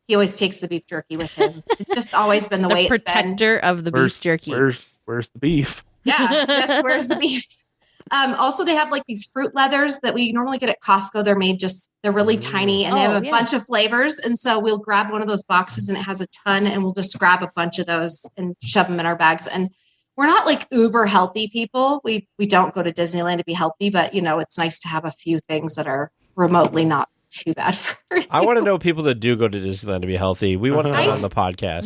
He always takes the beef jerky with him. It's just always been the way it's been. Protector of the beef jerky. Where's the beef? Yeah, that's where's the beef. Also, they have like these fruit leathers that we normally get at Costco. They're really tiny and they have a bunch of flavors. And so we'll grab one of those boxes and it has a ton and we'll just grab a bunch of those and shove them in our bags. And we're not like uber healthy people. We don't go to Disneyland to be healthy, but it's nice to have a few things that are remotely not too bad for you. I want to know people that do go to Disneyland to be healthy. We want to know on the podcast.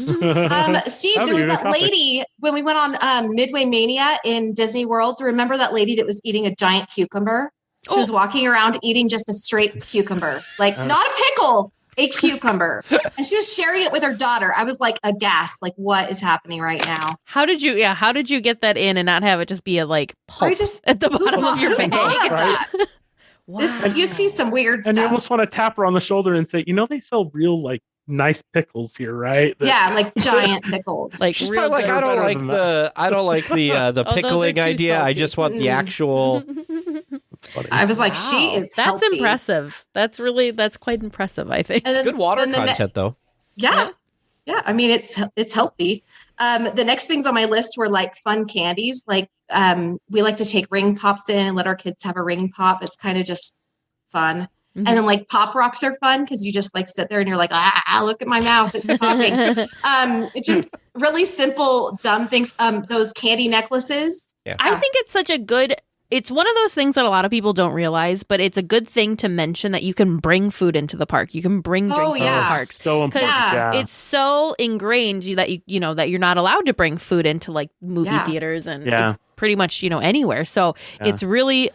Steve, there was that lady when we went on Midway Mania in Disney World. Remember that lady that was eating a giant cucumber? She was walking around eating just a straight cucumber, like not a pickle, a cucumber. And she was sharing it with her daughter. I was like aghast, like what is happening right now? How did you get that in and not have it just be a like pulp at the bottom of your bag? Right? Wow. You see some weird stuff. And you almost want to tap her on the shoulder and say, they sell real like nice pickles here, right? Like giant pickles. Like she's probably like, I don't like the pickling idea. Salty. I just want the actual. I was like, she is That's healthy. impressive. That's quite impressive, I think. Good water content though. Yeah. Yeah, I mean it's healthy. The next things on my list were like fun candies. Like we like to take ring pops in and let our kids have a ring pop. It's kind of just fun. And then like pop rocks are fun because you just like sit there and you're like, look at my mouth, it's popping. It's just really simple, dumb things. Those candy necklaces. Yeah. I think it's such a good. It's one of those things that a lot of people don't realize, but it's a good thing to mention that you can bring food into the park. You can bring drinks into the parks. So important. Yeah. It's so ingrained that you know that you're not allowed to bring food into like movie theaters and pretty much anywhere. So it's really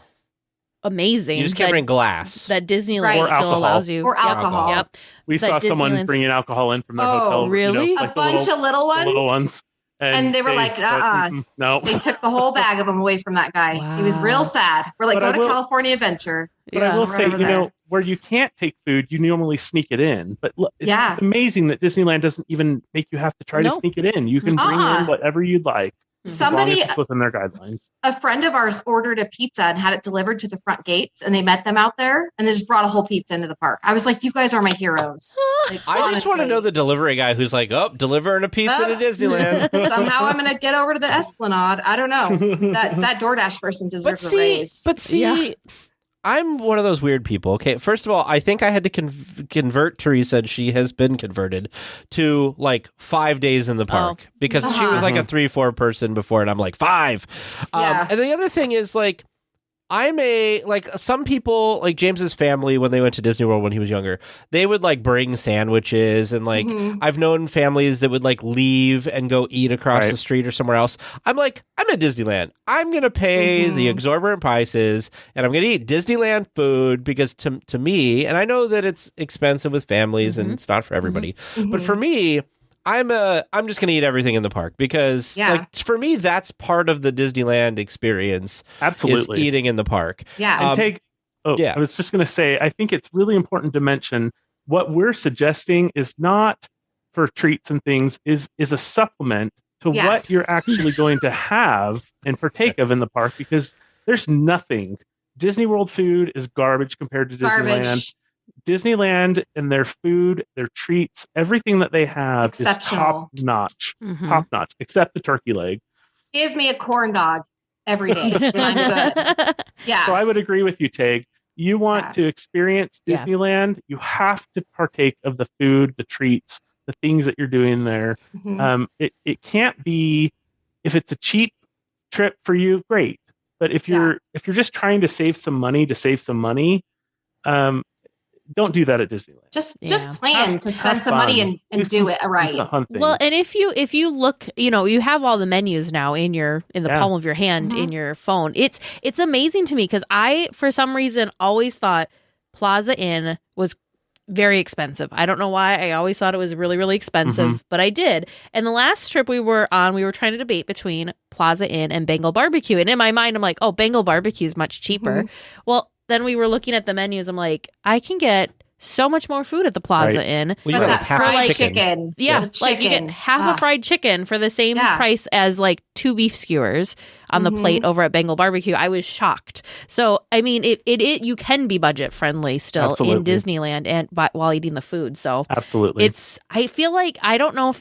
amazing. You just can't bring glass. That Disneyland still allows you. Or alcohol. Yep. We saw someone bringing alcohol in from their hotel. Really? Like a bunch of little ones. Little ones. And they were like, no. They took the whole bag of them away from that guy. Wow. He was real sad. We're like, go to California Adventure. But I will say, where you can't take food, you normally sneak it in. But it's amazing that Disneyland doesn't even make you have to try to sneak it in. You can bring in whatever you'd like. Somebody, within their guidelines. A friend of ours ordered a pizza and had it delivered to the front gates, and they met them out there, and they just brought a whole pizza into the park. I was like, "You guys are my heroes." Like, I just want to know the delivery guy who's like, delivering a pizza to Disneyland. Somehow I'm going to get over to the Esplanade. I don't know. That DoorDash person deserves a raise. But see, I'm one of those weird people. Okay, first of all, I think I had to convert Teresa, and she has been converted to like 5 days in the park because she was like a 3-4 person before, and I'm like 5. And the other thing is like, I'm some people, like James's family, when they went to Disney World when he was younger, they would like bring sandwiches, and like I've known families that would like leave and go eat across the street or somewhere else. I'm like, I'm at Disneyland. I'm going to pay the exorbitant prices, and I'm going to eat Disneyland food because to me, and I know that it's expensive with families and it's not for everybody, but for me, I'm just going to eat everything in the park because like for me, that's part of the Disneyland experience. Absolutely. Is eating in the park. Yeah. I was just going to say, I think it's really important to mention what we're suggesting is not for treats and things, is a supplement to what you're actually going to have and partake of in the park, because there's nothing. Disney World food is garbage compared to Disneyland. Disneyland and their food, their treats, everything that they have is top notch, except the turkey leg. Give me a corn dog every day. I'm good. Yeah. So I would agree with you, Tag. You want to experience Disneyland, you have to partake of the food, the treats, the things that you're doing there. It can't be, if it's a cheap trip for you, great. But if you're just trying to save some money, don't do that at Disneyland. Just plan to spend some money and do it right. Well, and if you look, you have all the menus now in the palm of your hand in your phone. It's amazing to me because I, for some reason, always thought Plaza Inn was very expensive. I don't know why. I always thought it was really, really expensive, but I did. And the last trip we were on, we were trying to debate between Plaza Inn and Bengal Barbecue. And in my mind, I'm like, oh, Bengal Barbecue is much cheaper. Well, then we were looking at the menus. I'm like, I can get so much more food at the Plaza Inn. Well, you got fried chicken. Yeah, like you get half a fried chicken for the same price as like 2 beef skewers on the plate over at Bengal Barbecue. I was shocked. So, I mean, it you can be budget friendly still in Disneyland while eating the food. So, absolutely, I feel like I don't know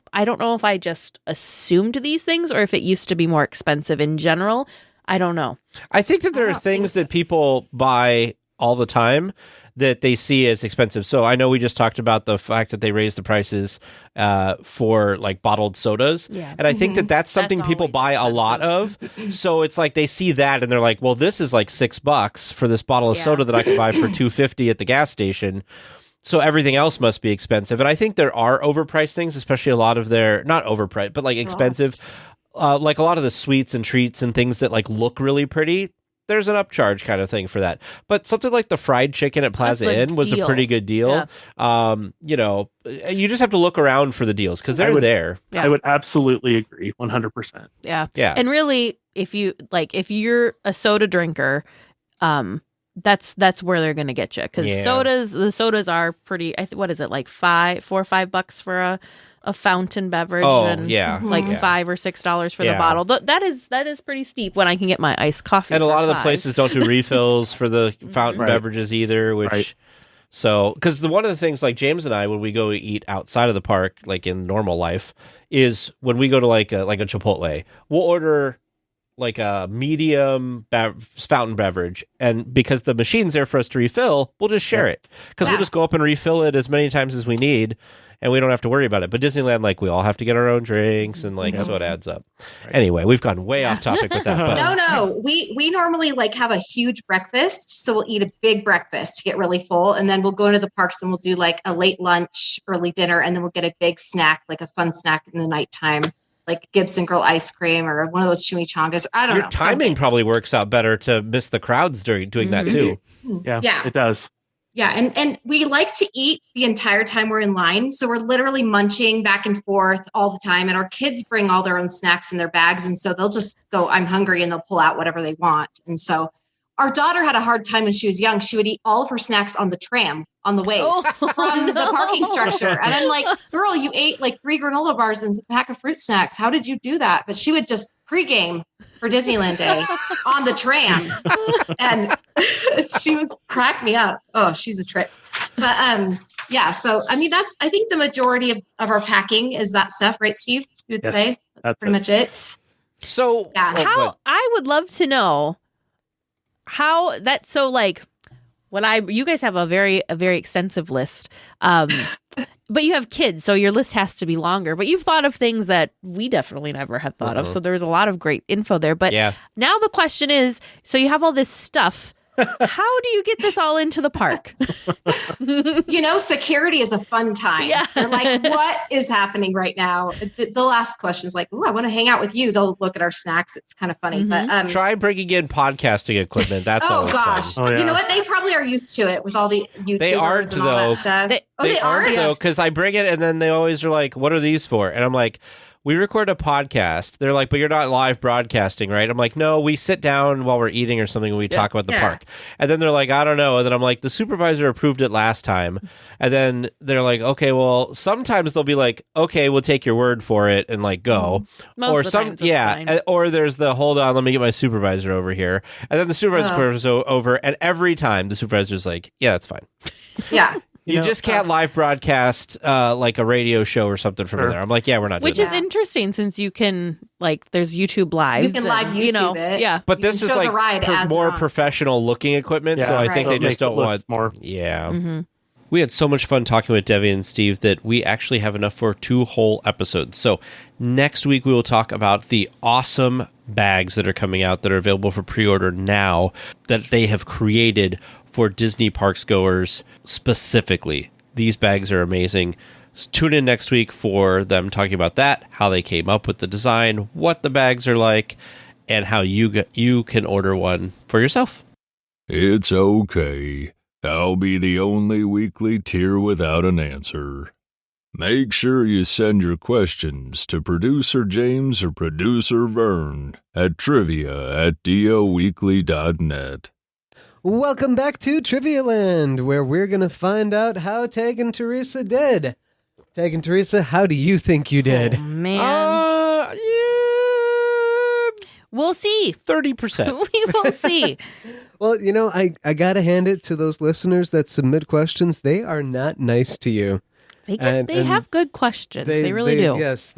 if I just assumed these things or if it used to be more expensive in general. I don't know. I think that there are things that people buy all the time that they see as expensive. So I know we just talked about the fact that they raised the prices for like bottled sodas. Yeah. And I think that that's something people buy a lot of. So it's like they see that and they're like, well, this is like $6 for this bottle of soda that I could buy for $2.50 at the gas station. So everything else must be expensive. And I think there are overpriced things, especially a lot of their, not overpriced, but like expensive. Like a lot of the sweets and treats and things that like look really pretty, there's an upcharge kind of thing for that. But something like the fried chicken at Plaza Inn was a pretty good deal. Yeah. You just have to look around for the deals because they're there. Yeah. I would absolutely agree, 100%. Yeah, yeah. And really, if you're a soda drinker, that's where they're gonna get you because the sodas are pretty. What is it, like $4 or $5 for a fountain beverage and like $5 or $6 for the bottle. That is pretty steep when I can get my iced coffee. And for a lot of $5. the places don't do refills for the fountain beverages either, which So, because one of the things, like James and I, when we go eat outside of the park, like in normal life, is when we go to like a Chipotle, we'll order like a medium fountain beverage, and because the machine's there for us to refill, we'll just share it, because we'll just go up and refill it as many times as we need, and we don't have to worry about it. But Disneyland, like, we all have to get our own drinks, and like so it adds up. Anyway, we've gone way off topic with that. But No, we normally like have a huge breakfast, so we'll eat a big breakfast to get really full, and then we'll go into the parks and we'll do like a late lunch, early dinner, and then we'll get a big snack, like a fun snack in the nighttime, like Gibson Girl ice cream or one of those chimichangas. I don't know. Your timing probably works out better to miss the crowds during doing that too. Yeah, it does. Yeah, and we like to eat the entire time we're in line. So we're literally munching back and forth all the time. And our kids bring all their own snacks in their bags. And so they'll just go, I'm hungry, and they'll pull out whatever they want. And so our daughter had a hard time when she was young. She would eat all of her snacks on the tram on the way from the parking structure. And I'm like, girl, you ate like 3 granola bars and a pack of fruit snacks. How did you do that? But she would just pregame for Disneyland Day on the tram. And she would crack me up. Oh, she's a trip. But yeah, so I mean, I think the majority of our packing is that stuff, right, Steve? You would say that's pretty much it. So how I would love to know how that, so like you guys have a very extensive list. But you have kids, so your list has to be longer. But you've thought of things that we definitely never had thought of. So there's a lot of great info there. But now the question is, so you have all this stuff. How do you get this all into the park? Security is a fun time. Yeah. They're like, what is happening right now? They'll ask questions like, oh, I want to hang out with you. They'll look at our snacks. It's kind of funny. But try bringing in podcasting equipment. That's gosh. Fun. You know what? They probably are used to it with all the YouTubers they aren't, and all though. that stuff. They aren't, though, because I bring it and then they always are like, what are these for? And I'm like, we record a podcast. They're like, but you're not live broadcasting, right? I'm like, no, we sit down while we're eating or something and we talk about the park. And then they're like, I don't know. And then I'm like, the supervisor approved it last time. And then they're like, okay, well, sometimes they'll be like, okay, we'll take your word for it and like go. Most of the times fine. Or there's the hold on, let me get my supervisor over here. And then the supervisor comes over, and every time the supervisor's like, yeah, that's fine. Yeah. You just can't live broadcast like a radio show or something from there. I'm like, yeah, we're not doing that. Which is interesting, since you can, like, there's YouTube Live. You can live YouTube it. Yeah. But this is like more professional looking equipment, so I think they just don't want more. Yeah. Mm-hmm. We had so much fun talking with Debbie and Steve that we actually have enough for 2 whole episodes. So next week we will talk about the awesome bags that are coming out that are available for pre-order now that they have created for Disney parks goers specifically. These bags are amazing. Tune in next week for them talking about that, how they came up with the design, what the bags are like, and how you can order one for yourself. It's okay. I'll be the only weekly tier without an answer. Make sure you send your questions to Producer James or Producer Vern at trivia@DLWeekly.net. Welcome back to Trivia Land, where we're going to find out how Tag and Teresa did. Tag and Teresa, how do you think you did? Oh, man. We'll see. 30%. We will see. Well, I got to hand it to those listeners that submit questions. They are not nice to you. They have good questions. They really do. Yes,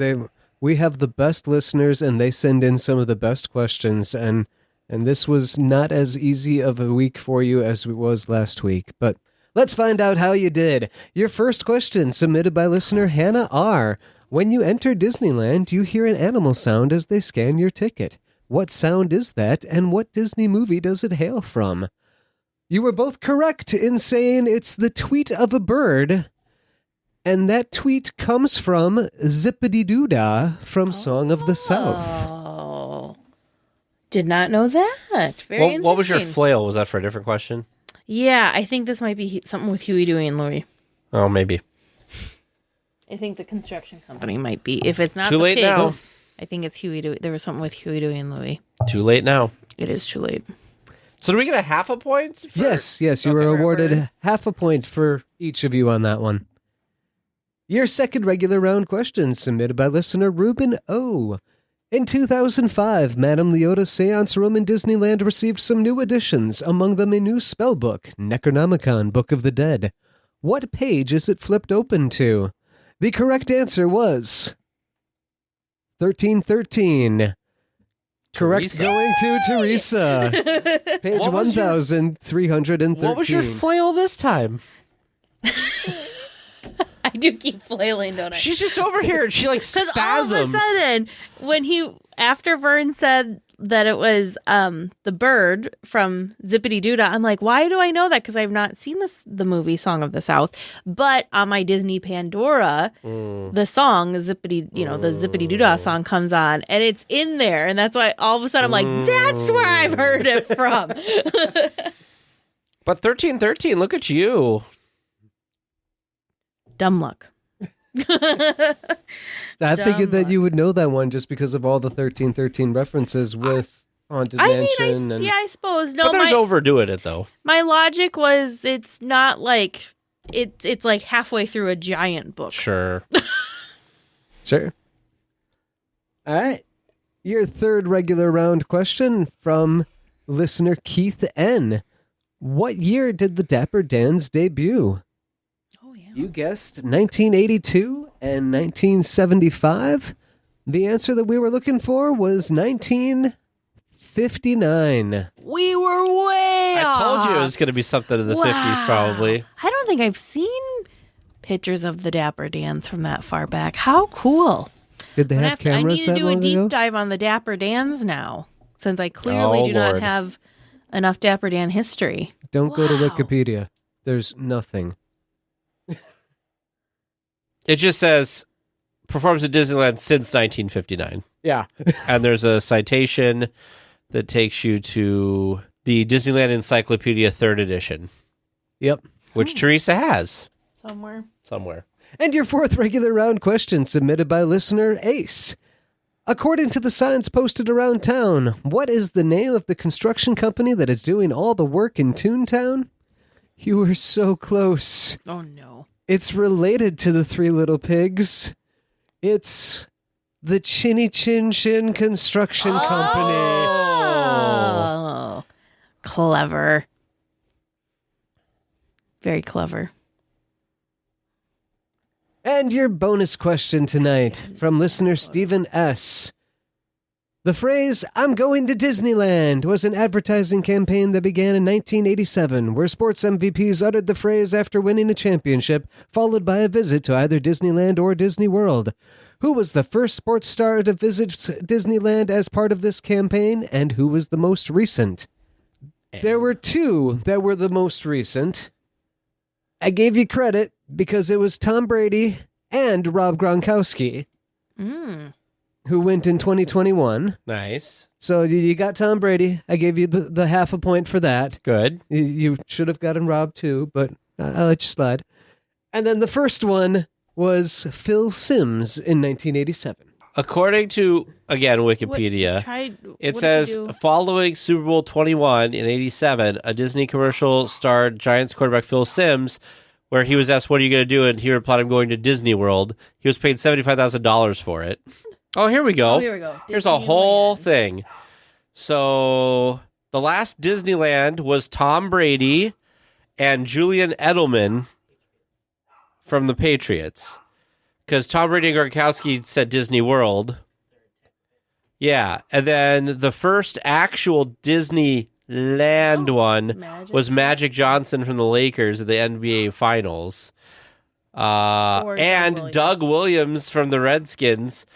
we have the best listeners, and they send in some of the best questions, and this was not as easy of a week for you as it was last week. But let's find out how you did. Your first question, submitted by listener Hannah R. When you enter Disneyland, you hear an animal sound as they scan your ticket. What sound is that, and what Disney movie does it hail from? You were both correct in saying it's the tweet of a bird, and that tweet comes from Zippity-Doo-Dah from Song of the South. Did not know that. Very interesting. What was your flail? Was that for a different question? Yeah, I think this might be something with Huey, Dewey, and Louie. Oh, maybe. I think the construction company might be. If it's not too late pigs, now. I think it's Huey, Dewey. There was something with Huey, Dewey, and Louie. Too late now. It is too late. So do we get a half a point? Yes. You were awarded half a point for each of you on that one. Your second regular round question, submitted by listener Ruben O. In 2005, Madame Leota's seance room in Disneyland received some new additions, among them a new spell book, Necronomicon, Book of the Dead. What page is it flipped open to? The correct answer was 1313. Correct Teresa. going to Teresa. Page 1313. What was your flail this time? I do keep flailing, don't I? She's just over here and she like Because spasms. all of a sudden, after Vern said that it was the bird from Zippity Doodah, I'm like, why do I know that? Because I've not seen the movie Song of the South. But on my Disney Pandora, the song the Zippity Doodah song comes on, and it's in there, and that's why all of a sudden I'm like, that's where I've heard it from. But 1313, look at you. Dumb luck. I figured that luck. you would know that one just because of all the 1313 references with Haunted Mansion. I suppose. No, But there's overdoing it though. my logic was it's not like it's like halfway through a giant book. Sure. Sure. All right. Your third regular round question from listener Keith N. What year did the Dapper Dans debut? Oh yeah. You guessed 1982 and 1975. The answer that we were looking for was 1959. We were way I told you it off. was going to be something in the Wow. 50s probably. I don't think I've seen pictures of the Dapper Dans from that far back. How cool. Did they I have cameras need to that do a long deep ago? dive on the Dapper Dans now, since I clearly do not Lord. have enough Dapper Dan history. Don't go to Wow. Wikipedia. There's nothing. It just says performs at Disneyland since 1959. Yeah. And there's a citation that takes you to the Disneyland Encyclopedia 3rd edition, Yep. which Teresa has Somewhere. And your fourth regular round question submitted by listener Ace. According to the signs posted around town, what is the name of the construction company that is doing all the work in Toontown? You were so close. Oh no. It's related to the Three Little Pigs. It's the Chinny Chin Chin Construction Company. Oh, clever. Very clever. And your bonus question tonight from listener Stephen S. The phrase, "I'm going to Disneyland," was an advertising campaign that began in 1987, where sports MVPs uttered the phrase after winning a championship, followed by a visit to either Disneyland or Disney World. Who was the first sports star to visit Disneyland as part of this campaign, and who was the most recent? There were two that were the most recent. I gave you credit because it was Tom Brady and Rob Gronkowski, who went in 2021. Nice. So you got Tom Brady. I gave you the half a point for that. Good. You should have gotten Rob too, but I'll let you slide. And then the first one was Phil Simms in 1987. According to, again, Wikipedia, it says, following Super Bowl 21 in 87, a Disney commercial starred Giants quarterback Phil Simms, where he was asked, what are you going to do? And he replied, I'm going to Disney World. He was paid $75,000 for it. Oh, here we go. Oh, here we go. Here's a whole thing. So the last Disneyland was Tom Brady and Julian Edelman from the Patriots. Because Tom Brady and Gronkowski said Disney World. Yeah. And then the first actual Disneyland one was Magic Johnson from the Lakers at the NBA Finals. And Doug Williams from the Redskins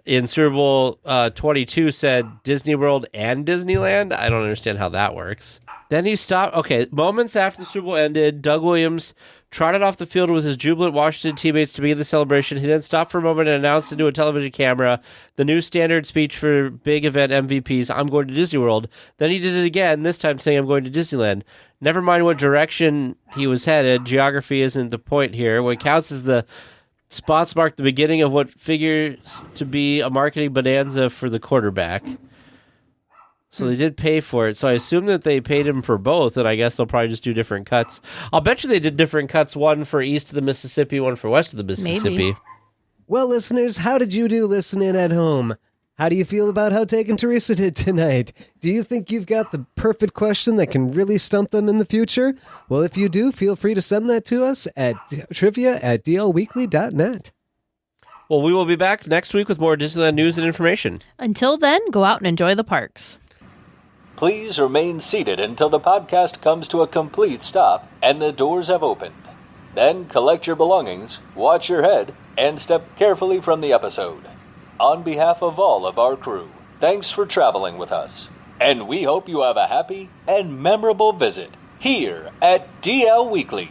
in Super Bowl 22 said Disney World and Disneyland. I don't understand how that works. Then he stopped. Okay, moments after the Super Bowl ended, Doug Williams trotted off the field with his jubilant Washington teammates to begin the celebration. He then stopped for a moment and announced into a television camera the new standard speech for big event MVPs, I'm going to Disney World. Then he did it again, this time saying I'm going to Disneyland. Never mind what direction he was headed. Geography isn't the point here. What counts is the spots mark the beginning of what figures to be a marketing bonanza for the quarterback. So they did pay for it. So I assume that they paid him for both, and I guess they'll probably just do different cuts. I'll bet you they did different cuts, one for east of the Mississippi, one for west of the Mississippi. Maybe. Well, listeners, how did you do listening at home? How do you feel about how Tegan Teresa did tonight? Do you think you've got the perfect question that can really stump them in the future? Well, if you do, feel free to send that to us at trivia@dlweekly.net. Well, we will be back next week with more Disneyland news and information. Until then, go out and enjoy the parks. Please remain seated until the podcast comes to a complete stop and the doors have opened. Then collect your belongings, watch your head, and step carefully from the episode. On behalf of all of our crew, thanks for traveling with us. And we hope you have a happy and memorable visit here at DL Weekly.